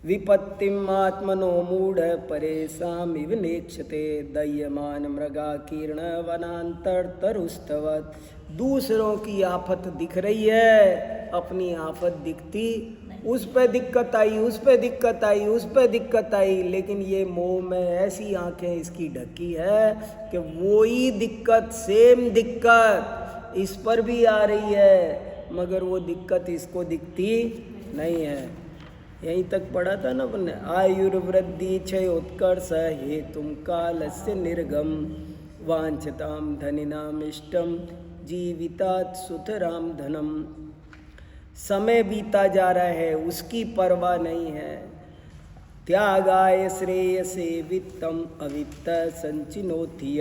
विपत्तिम आत्मनो मूढ़ परेशान इव नेक्षते दह्यमान मृगा कीर्ण वनांतर तरुस्तवत। दूसरों की आफत दिख रही है, अपनी आफत दिखती, उस पे दिक्कत आई, उस पे दिक्कत आई, उस पे दिक्कत आई। लेकिन ये मोह में ऐसी आंखें इसकी ढकी है कि वही दिक्कत, सेम दिक्कत इस पर भी आ रही है, मगर वो दिक्कत इसको दिखती नहीं है। यहीं तक पढ़ा था ना अपने, आयुर्वृद्धि क्षयोत्कर्ष हेतुम कालस्य निर्गम वांछताम धनिनाम इष्टम जीवितात् सुतराम धनम। समय बीता जा रहा है, उसकी परवाह नहीं है। त्यागाय श्रेयसे वित्तम अवित्त संचिनोति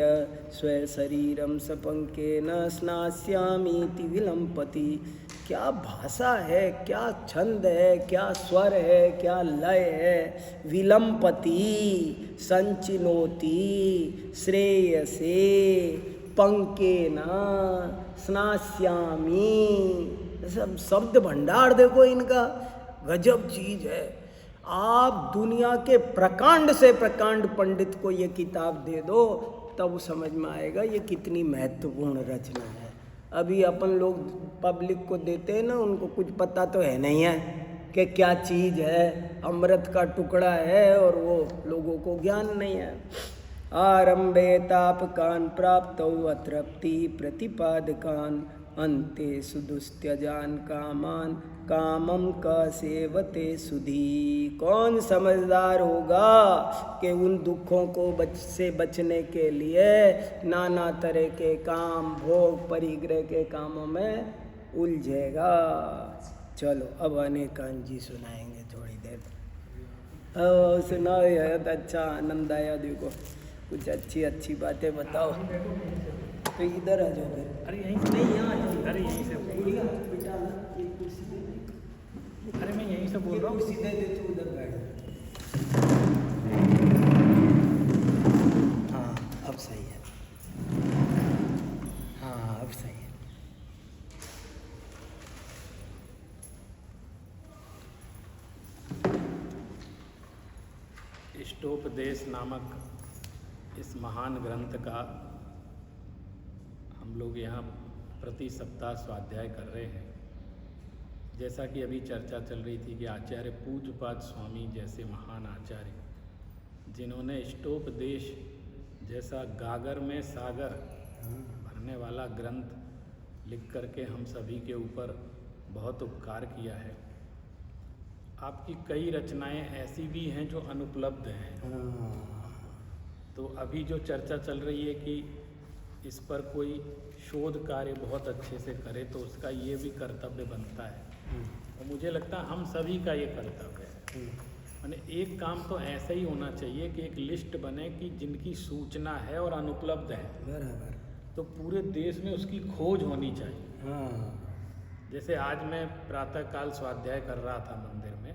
स्व शरीरम सपंकेन स्नास्यामीति विलंपति। क्या भाषा है, क्या छंद है, क्या स्वर है, क्या लय है। विलंपति संचिनोति श्रेयसे पंकेन स्नास्यामी। सब शब्द भंडार देखो इनका, गजब चीज है। आप दुनिया के प्रकांड से प्रकांड पंडित को ये किताब दे दो तब समझ में आएगा ये कितनी महत्वपूर्ण रचना है। अभी अपन लोग पब्लिक को देते हैं ना, उनको कुछ पता तो है नहीं है कि क्या चीज़ है, अमृत का टुकड़ा है, और वो लोगों को ज्ञान नहीं है। आरंभे तापकान प्राप्तौ अतृप्ति प्रतिपादकान अन्ते सुदुस्त्यजान कामान कामम का सेवते सुधी। कौन समझदार होगा कि उन दुखों को से बचने के लिए नाना तरह के काम, भोग, परिग्रह के कामों में उलझेगा। चलो अब अनेकांत जी सुनाएंगे थोड़ी देर। सुनाओ यार, अच्छा आनंद आया। देखो कुछ अच्छी बातें बताओ। तो इधर आ जाओ फिर। अरे यहीं से नहीं, यहाँ अरे यहीं से अरे मैं यहीं से बोल रहा हूँ। सीधे दे तू उधर बैठ। हाँ अब सही है, हाँ अब सही है। इष्टोपदेश नामक इस महान ग्रंथ का हम लोग यहाँ प्रति सप्ताह स्वाध्याय कर रहे हैं। जैसा कि अभी चर्चा चल रही थी कि आचार्य पूज्यपाद स्वामी जैसे महान आचार्य, जिन्होंने इष्टोपदेश जैसा गागर में सागर भरने वाला ग्रंथ लिख करके हम सभी के ऊपर बहुत उपकार किया है। आपकी कई रचनाएं ऐसी भी हैं जो अनुपलब्ध हैं। तो अभी जो चर्चा चल रही है कि इस पर कोई शोध कार्य बहुत अच्छे से करे तो उसका ये भी कर्तव्य बनता है, और मुझे लगता है हम सभी का ये कर्तव्य है। माने एक काम तो ऐसा ही होना चाहिए कि एक लिस्ट बने कि जिनकी सूचना है और अनुपलब्ध है, बराबर, तो पूरे देश में उसकी खोज होनी चाहिए। हाँ। जैसे आज मैं प्रातःकाल स्वाध्याय कर रहा था मंदिर में,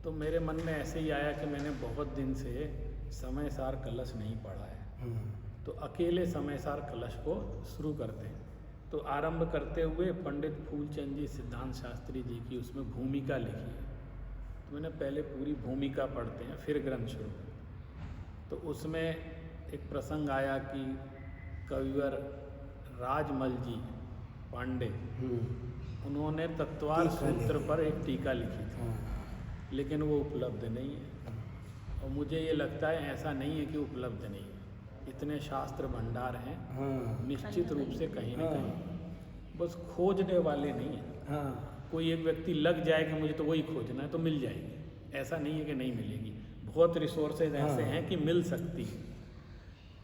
तो मेरे मन में ऐसे ही आया कि मैंने बहुत दिन से समय सार कलश नहीं पढ़ा है, तो अकेले समय सार कलश को शुरू करते हैं। तो आरंभ करते हुए पंडित फूलचंद जी सिद्धांत शास्त्री जी की उसमें भूमिका लिखी है, तो मैंने पहले पूरी भूमिका पढ़ते हैं फिर ग्रंथ शुरू करते। तो उसमें एक प्रसंग आया कि कविवर राजमल जी पांडे, उन्होंने तत्वार सूत्र पर एक टीका लिखी थी, लेकिन वो उपलब्ध नहीं है। और मुझे ये लगता है ऐसा नहीं है कि उपलब्ध नहीं है, इतने शास्त्र भंडार हैं, निश्चित रूप से कहीं ना कहीं, बस खोजने वाले नहीं हैं। कोई एक व्यक्ति लग जाए कि मुझे तो वही खोजना है तो मिल जाएगी, ऐसा नहीं है कि नहीं मिलेगी। बहुत रिसोर्सेज ऐसे हैं कि मिल सकती है।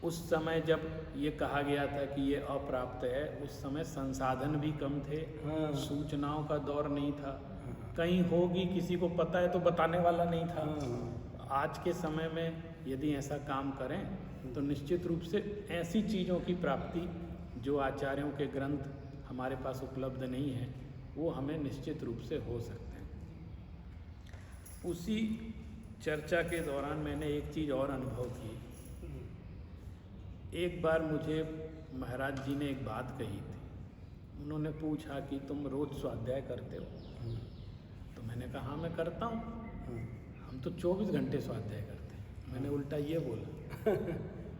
उस समय जब ये कहा गया था कि ये अप्राप्त है, उस समय संसाधन भी कम थे, सूचनाओं का दौर नहीं था, कहीं होगी किसी को पता है तो बताने वाला नहीं था। आज के समय में यदि ऐसा काम करें तो निश्चित रूप से ऐसी चीज़ों की प्राप्ति जो आचार्यों के ग्रंथ हमारे पास उपलब्ध नहीं है, वो हमें निश्चित रूप से हो सकते हैं। उसी चर्चा के दौरान मैंने एक चीज़ और अनुभव की। एक बार मुझे महाराज जी ने एक बात कही थी, उन्होंने पूछा कि तुम रोज़ स्वाध्याय करते हो? तो मैंने कहा हाँ मैं करता हूँ, हम तो 24 घंटे स्वाध्याय करते हैं। मैंने उल्टा ये बोला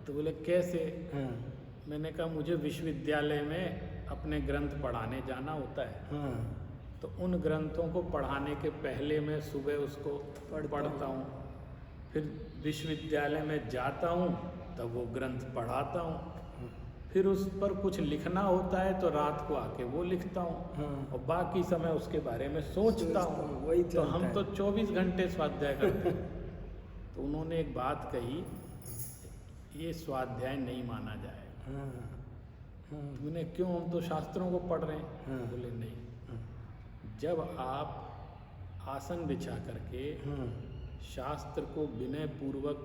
तो बोले कैसे? मैंने कहा मुझे विश्वविद्यालय में अपने ग्रंथ पढ़ाने जाना होता है, तो उन ग्रंथों को पढ़ाने के पहले मैं सुबह उसको पढ़ता हूँ, फिर विश्वविद्यालय में जाता हूँ तब वो ग्रंथ पढ़ाता हूँ, फिर उस पर कुछ लिखना होता है तो रात को आके वो लिखता हूँ, और बाकी समय उसके बारे में सोचता हूँ। तो हम तो 24 घंटे स्वाध्याय करते हैं। तो उन्होंने एक बात कही, ये स्वाध्याय नहीं माना जाएगा। हाँ, तूने क्यों, हम तो शास्त्रों को पढ़ रहे हैं। हाँ। बोले नहीं, जब आप आसन बिछा करके शास्त्र को विनय पूर्वक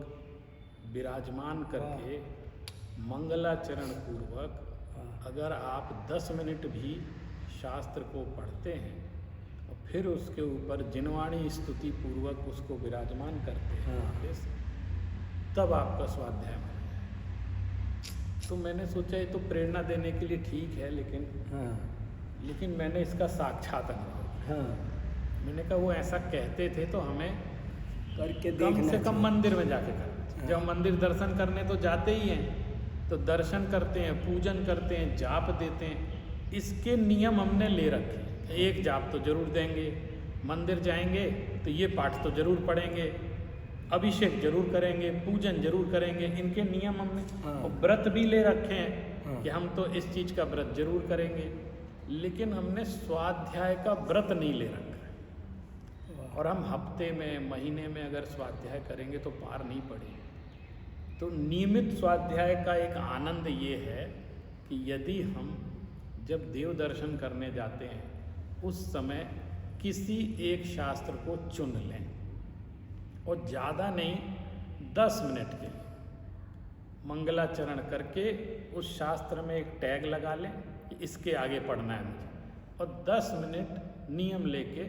विराजमान करके मंगलाचरण पूर्वक अगर आप 10 मिनट भी शास्त्र को पढ़ते हैं और फिर उसके ऊपर जिनवाणी स्तुति पूर्वक उसको विराजमान करते हैं वापस, तब आपका स्वाध्याय बन जाए। तो मैंने सोचा ये तो प्रेरणा देने के लिए ठीक है, लेकिन मैंने इसका साक्षात अनुभव। मैंने कहा वो ऐसा कहते थे तो हमें करके कम देखना से कम चाहिए। मंदिर में जाके करना चाहिए। जब मंदिर दर्शन करने तो जाते ही हैं, तो दर्शन करते हैं, पूजन करते हैं, जाप देते हैं, इसके नियम हमने ले रखे हैं। एक जाप तो जरूर देंगे, मंदिर जाएंगे तो ये पाठ तो जरूर पढ़ेंगे, अभिषेक जरूर करेंगे, पूजन जरूर करेंगे, इनके नियम हमने और व्रत भी ले रखे हैं कि हम तो इस चीज़ का व्रत जरूर करेंगे, लेकिन हमने स्वाध्याय का व्रत नहीं ले रखा है। और हम हफ्ते में, महीने में अगर स्वाध्याय करेंगे तो पार नहीं पड़ेंगे। तो नियमित स्वाध्याय का एक आनंद ये है कि यदि हम जब देव दर्शन करने जाते हैं उस समय किसी एक शास्त्र को चुन लें और ज़्यादा नहीं 10 मिनट के लिए मंगलाचरण करके उस शास्त्र में एक टैग लगा लें कि इसके आगे पढ़ना है मुझे, और 10 मिनट नियम लेके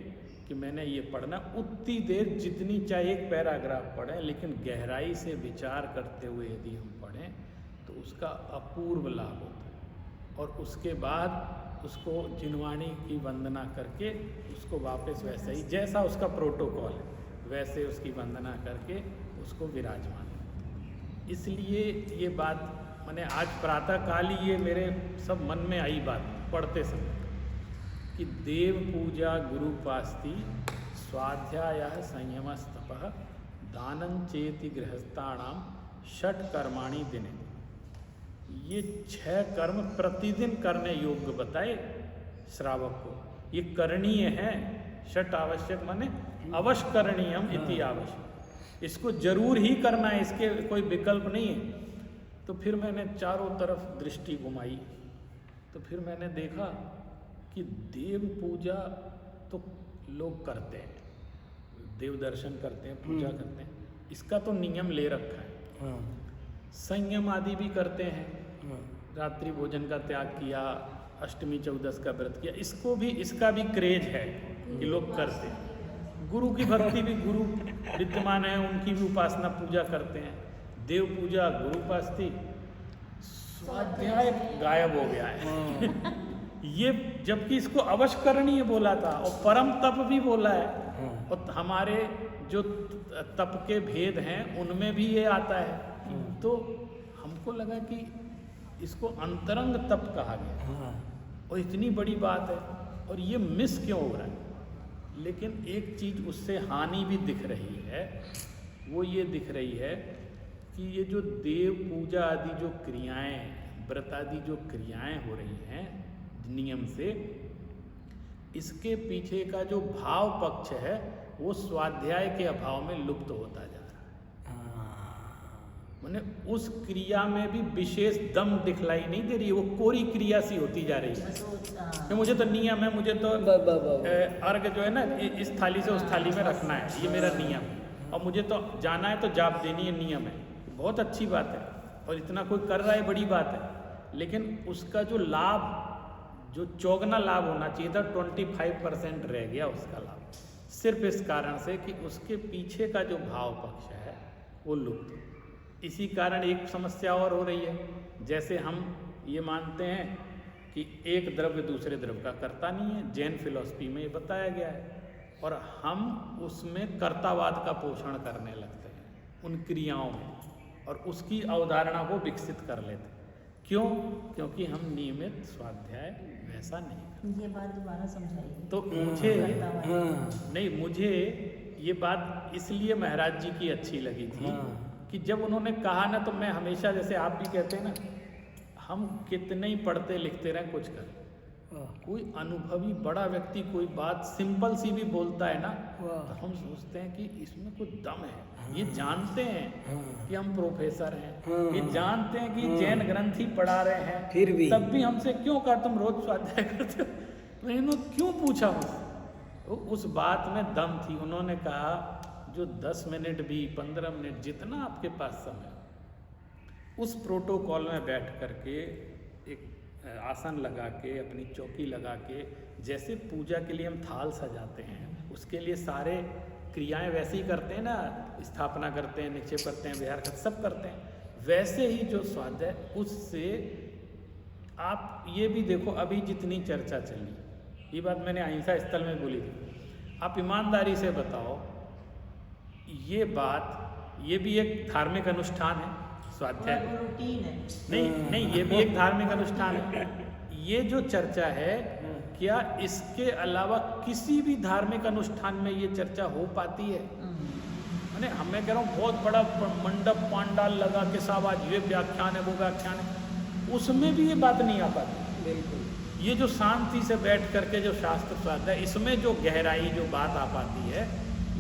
कि मैंने ये पढ़ना। उतनी देर जितनी चाहे एक पैराग्राफ पढ़ें, लेकिन गहराई से विचार करते हुए यदि हम पढ़ें तो उसका अपूर्व लाभ होता है। और उसके बाद उसको जिनवाणी की वंदना करके उसको वापस वैसे ही जैसा उसका प्रोटोकॉल है वैसे उसकी वंदना करके उसको विराजमान। इसलिए ये बात मैंने आज प्रातःकाल ही ये मेरे सब मन में आई बात पढ़ते समय कि देव पूजा गुरुपास्ति स्वाध्यायः संयमस्तपः दानं चेति गृहस्थानां षट कर्माणि दिने। ये 6 कर्म प्रतिदिन करने योग्य बताए श्रावक को। ये करणीय है, षट आवश्यक माने अवश्य करणीयम इति आवश्यक, इसको जरूर ही करना है, इसके कोई विकल्प नहीं है। तो फिर मैंने चारों तरफ दृष्टि घुमाई, तो फिर मैंने देखा कि देव पूजा तो लोग करते हैं, देव दर्शन करते हैं, पूजा करते हैं, इसका तो नियम ले रखा है। संयम आदि भी करते हैं, रात्रि भोजन का त्याग किया, अष्टमी चौदस का व्रत किया, इसका भी क्रेज है कि लोग करते हैं। गुरु की भक्ति भी, गुरु विद्यमान है उनकी भी उपासना पूजा करते हैं। देव पूजा गुरुपास्ति, स्वाध्याय गायब हो गया है। ये जबकि इसको अवश्य करणीय बोला था और परम तप भी बोला है, और हमारे जो तप के भेद हैं उनमें भी ये आता है। तो हमको लगा कि इसको अंतरंग तप कहा गया और इतनी बड़ी बात है, और ये मिस क्यों हो रहा है। लेकिन एक चीज़ उससे हानि भी दिख रही है, वो ये दिख रही है कि ये जो देव पूजा आदि जो क्रियाएं, व्रत आदि जो क्रियाएं हो रही हैं नियम से, इसके पीछे का जो भाव पक्ष है वो स्वाध्याय के अभाव में लुप्त होता जा रहा है। माने उस क्रिया में भी विशेष दम दिखलाई नहीं दे रही है, वो कोरी क्रिया सी होती जा रही है कि मुझे तो नियम है, मुझे तो अर्घ जो है ना इस थाली से उस थाली में रखना है, ये मेरा नियम है, और मुझे तो जाना है तो जाप देनी है, नियम है। बहुत अच्छी बात है और इतना कोई कर रहा है बड़ी बात है, लेकिन उसका जो लाभ, जो चौगुना लाभ होना चाहिए था, 25% रह गया उसका लाभ, सिर्फ इस कारण से कि उसके पीछे का जो भाव पक्ष है वो लुप्त। इसी कारण एक समस्या और हो रही है, जैसे हम ये मानते हैं कि एक द्रव्य दूसरे द्रव्य का कर्ता नहीं है, जैन फिलॉसफी में ये बताया गया है, और हम उसमें कर्तावाद का पोषण करने लगते हैं उन क्रियाओं में, और उसकी अवधारणा को विकसित कर लेते हैं। क्यों? क्योंकि हम नियमित स्वाध्याय वैसा नहीं करते। ये बात दोबारा समझाइए। तो मुझे ये बात इसलिए महाराज जी की अच्छी लगी थी कि जब उन्होंने कहा ना, तो मैं हमेशा, जैसे आप भी कहते हैं ना, हम कितने ही पढ़ते लिखते रहें कुछ करें, कोई अनुभवी बड़ा व्यक्ति कोई बात सिंपल सी भी बोलता है ना, तो हम सोचते हैं कि इसमें कुछ दम है। ये जानते हैं कि हम प्रोफेसर हैं, ये जानते हैं कि जैन ग्रंथ ही पढ़ा रहे हैं, फिर भी तब भी हमसे क्यों कहा तुम रोज स्वाध्याय करते हो, तो इन्होंने क्यों पूछा मुझसे? तो उस बात में दम थी। उन्होंने कहा जो 10 मिनट भी 15 मिनट जितना आपके पास समय, उस प्रोटोकॉल में बैठ करके एक आसन लगा के अपनी चौकी लगा के, जैसे पूजा के लिए हम थाल सजाते हैं उसके लिए सारे क्रियाएं वैसे ही करते हैं ना, स्थापना करते हैं, निक्षेप करते हैं, विहार करते, सब करते हैं, वैसे ही जो स्वाध्याय, उससे आप ये भी देखो अभी जितनी चर्चा चली, ये बात मैंने अहिंसा स्थल में बोली थी, आप ईमानदारी से बताओ ये बात, ये भी एक धार्मिक अनुष्ठान है स्वाध्याय, रूटीन है। नहीं ये भी एक धार्मिक अनुष्ठान है। ये जो चर्चा है, क्या इसके अलावा किसी भी धार्मिक अनुष्ठान में ये चर्चा हो पाती है? मैंने हमें कह रहा हूँ बहुत बड़ा मंडप पांडाल लगा के सब आज ये व्याख्यान है वो व्याख्यान है, उसमें भी ये बात नहीं आ पाती। बिल्कुल। ये जो शांति से बैठ करके जो शास्त्र स्वाध्याय, इसमें जो गहराई जो बात आ पाती है,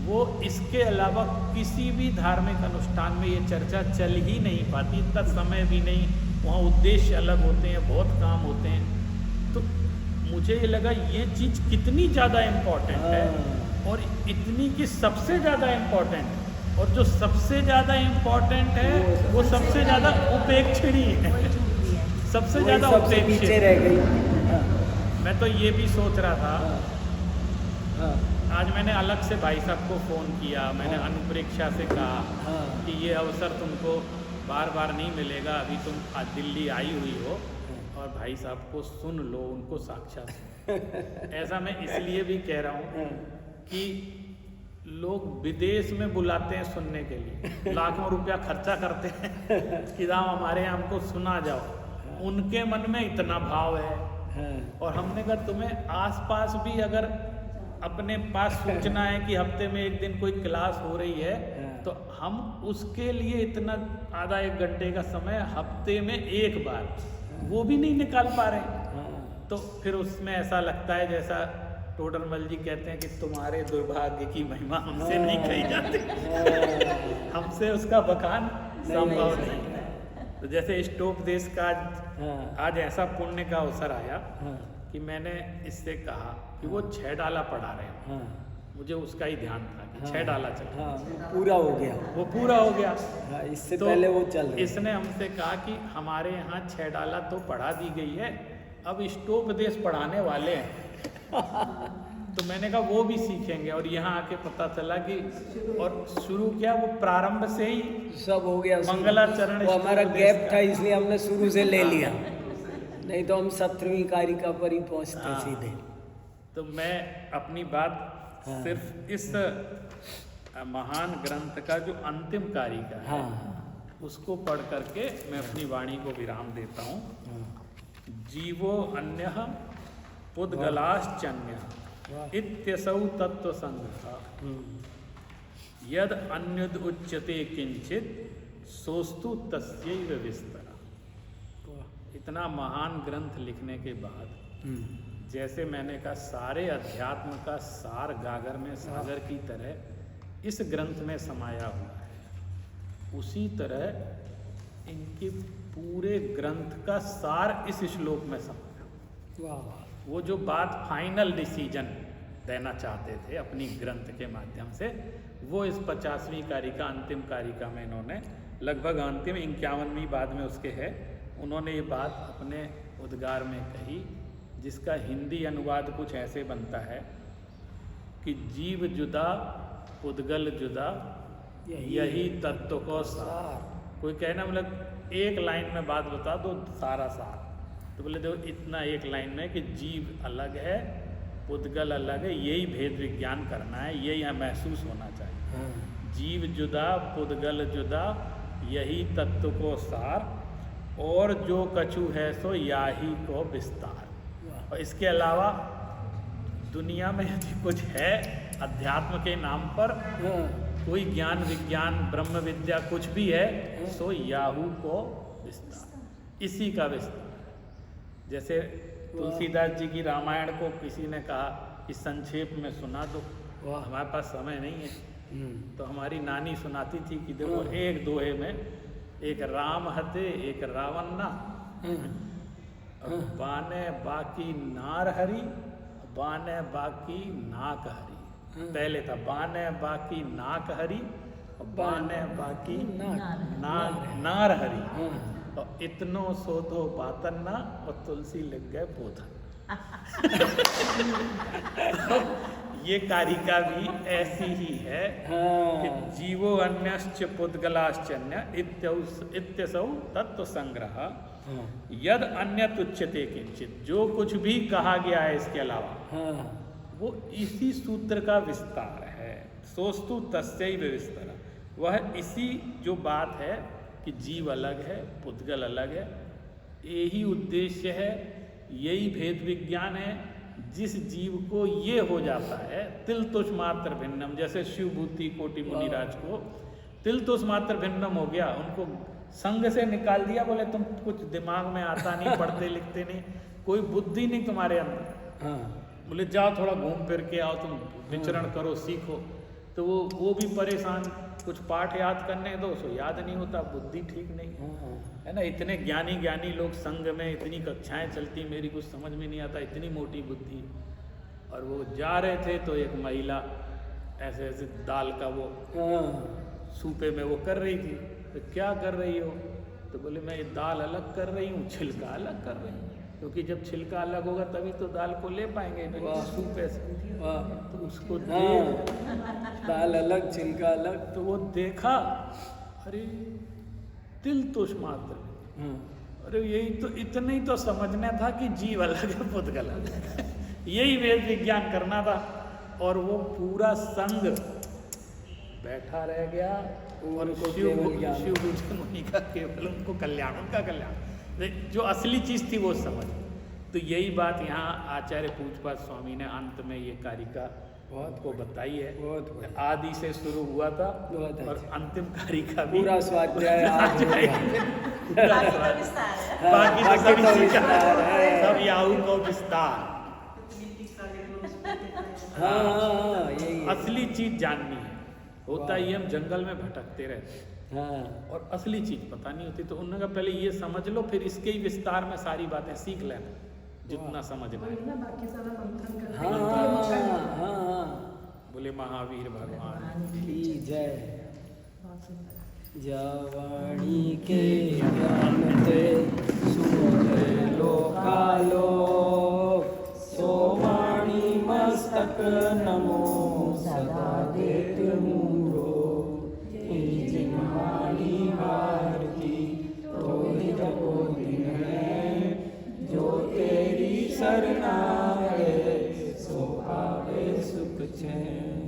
वो इसके अलावा किसी भी धार्मिक अनुष्ठान में ये चर्चा चल ही नहीं पाती। इतना समय भी नहीं, वहाँ उद्देश्य अलग होते हैं, बहुत काम होते हैं। तो मुझे ये लगा ये चीज़ कितनी ज़्यादा इम्पोर्टेंट है, और इतनी कि सबसे ज़्यादा इम्पोर्टेंट, और जो सबसे ज़्यादा इम्पोर्टेंट है वो सबसे ज़्यादा उपेक्षणीय है, सबसे ज़्यादा पीछे रह गई। मैं तो ये भी सोच रहा था, आज मैंने अलग से भाई साहब को फ़ोन किया, मैंने अनुप्रेक्षा से कहा कि ये अवसर तुमको बार बार नहीं मिलेगा, अभी तुम आज दिल्ली आई हुई हो और भाई साहब को सुन लो, उनको साक्षात। ऐसा मैं इसलिए भी कह रहा हूँ कि लोग विदेश में बुलाते हैं सुनने के लिए, लाखों रुपया खर्चा करते हैं कि दाम हमारे यहाँ हमको सुना जाओ, उनके मन में इतना भाव है। और हमने कहा तुम्हें आसपास भी अगर अपने पास सूचना है कि हफ्ते में एक दिन कोई क्लास हो रही है, तो हम उसके लिए इतना आधा एक घंटे का समय हफ्ते में एक बार वो भी नहीं निकाल पा रहे, तो फिर उसमें ऐसा लगता है जैसा टोडरमल जी कहते हैं कि तुम्हारे दुर्भाग्य की महिमा हमसे नहीं कही जाती, हमसे उसका बखान संभव नहीं है। तो जैसे स्टोपदेश का आज ऐसा पुण्य का अवसर आया कि मैंने इससे कहा कि वो 6 डाला पढ़ा रहे हैं, मुझे उसका ही ध्यान था कि 6 डाला चल पूरा हो गया, वो पूरा हो गया। इससे तो पहले वो चल रहा। इसने हमसे कहा कि हमारे यहाँ 6 डाला तो पढ़ा दी गई है, अब स्टोपदेश पढ़ाने वाले हैं। तो मैंने कहा वो भी सीखेंगे, और यहाँ आके पता चला कि और शुरू किया वो प्रारंभ से ही सब हो गया। मंगलाचरण, वो हमारा गैप था इसलिए हमने शुरू से ले लिया, नहीं तो हम 17वीं कारिका पर ही पहुँचते सीधे। तो मैं अपनी बात सिर्फ इस महान ग्रंथ का जो अंतिम कारिका है उसको पढ़ करके मैं अपनी वाणी को विराम देता हूँ। जीवो अन्यः पुद्गलाश्चन्यः इत्यसौ तत्व संग्रह यद अन्युद उच्यते किंचित सोस्तु तस्यैव विस्तर। इतना महान ग्रंथ लिखने के बाद जैसे मैंने कहा सारे अध्यात्म का सार गागर में सागर की तरह इस ग्रंथ में समाया हुआ है, उसी तरह इनके पूरे ग्रंथ का सार इस श्लोक में समाया। वो जो बात फाइनल डिसीजन देना चाहते थे अपनी ग्रंथ के माध्यम से, वो इस 50वीं कारिका अंतिम कारिका में इन्होंने लगभग अंतिम 51वीं बाद में उसके है, उन्होंने ये बात अपने उद्गार में कही, जिसका हिंदी अनुवाद कुछ ऐसे बनता है कि जीव जुदा पुद्गल जुदा यही तत्व को सार। कोई कहना मतलब एक लाइन में बात बता दो सारा सार, तो बोले देखो इतना एक लाइन में कि जीव अलग है पुद्गल अलग है, यही भेद विज्ञान करना है, यही यहाँ महसूस होना चाहिए। जीव जुदा पुद्गल जुदा यही तत्व को सार, और जो कछु है सो याही को विस्तार। और इसके अलावा दुनिया में यदि कुछ है अध्यात्म के नाम पर कोई ज्ञान विज्ञान ब्रह्म विद्या कुछ भी है, सो याहू को विस्तार, इसी का विस्तार। जैसे तुलसीदास जी की रामायण को किसी ने कहा कि संक्षेप में सुना दो, हमारे पास समय नहीं है, तो हमारी नानी सुनाती थी कि देखो एक दोहे में एक राम हते एक रावण ना, बाने बाकी नार हरी, बाने बाकी नाक हरी। पहले था बाने बाकी नाक हरी, बाने बाकी नार हरी, और इतनो सोधो बातन ना, और तुलसी लग गए बोधन। तो ये कारिका भी ऐसी ही है कि जीवो अन्यश्च पुद्गलाश्चन्य इत्यसौ तत्व संग्रह यद अन्य तुच्यते किंचित, जो कुछ भी कहा गया है इसके अलावा वो इसी सूत्र का विस्तार है। सोस्तु तस्यैव विस्तार, वह इसी जो बात है कि जीव अलग है, पुद्गल अलग है, यही उद्देश्य है, यही भेद विज्ञान है। जिस जीव को ये हो जाता है तिल तुष मात्र भिन्नम, जैसे शिवभूति कोटि मुनिराज को तिल तुष मात्र भिन्नम हो गया, उनको संग से निकाल दिया, बोले तुम कुछ दिमाग में आता नहीं, पढ़ते लिखते नहीं, कोई बुद्धि नहीं तुम्हारे अंदर, बोले जाओ थोड़ा घूम फिर के आओ, तुम विचरण करो, सीखो। तो वो भी परेशान, कुछ पाठ याद करने दो सो याद नहीं होता, बुद्धि ठीक नहीं है ना। इतने ज्ञानी लोग संग में, इतनी कक्षाएं चलती, मेरी कुछ समझ में नहीं आता, इतनी मोटी बुद्धि। और वो जा रहे थे तो एक महिला ऐसे ऐसे दाल का वो सूपे में वो कर रही थी, तो क्या कर रही हो, तो बोले मैं ये दाल अलग कर रही हूँ, छिलका अलग कर रही हूँ, क्योंकि जब छिलका अलग होगा तभी तो दाल को ले पाएंगे, सूपे से। तो उसको दाल अलग छिलका अलग, तो वो देखा, अरे तिल तुष मात्र, अरे यही तो, इतना ही तो समझना था कि जीव अलग है पुद्गल अलग है, यही वेद विज्ञान करना था। और वो पूरा संग बैठा रह गया, और शिव मुनि का केवल उनको कल्याण, उनका कल्याण, जो असली चीज थी वो समझ। तो यही बात यहाँ आचार्य पूजपाद स्वामी ने अंत में ये कारिका को बताई है। आदि से शुरू हुआ था और अंतिम कारिका भी पूरा स्वाध्याय बाकी तो सब याहू को विस्तार। असली चीज जाननी है, होता ही हम जंगल में भटकते रहते और असली चीज पता नहीं होती, तो उन्होंने कहा पहले ये समझ लो, फिर इसके ही विस्तार में सारी बातें सीख लेना जितना समझना है। बोले महावीर भगवान की जय। जवाणी के ज्ञान ते सुमरे लोकालोक, सोवाणी मस्तक नमो सदा देत मूरो, जिन्हारी भारती तोहि जपो दिन है, जो तेरी सरना है सो पावे सुख चैन।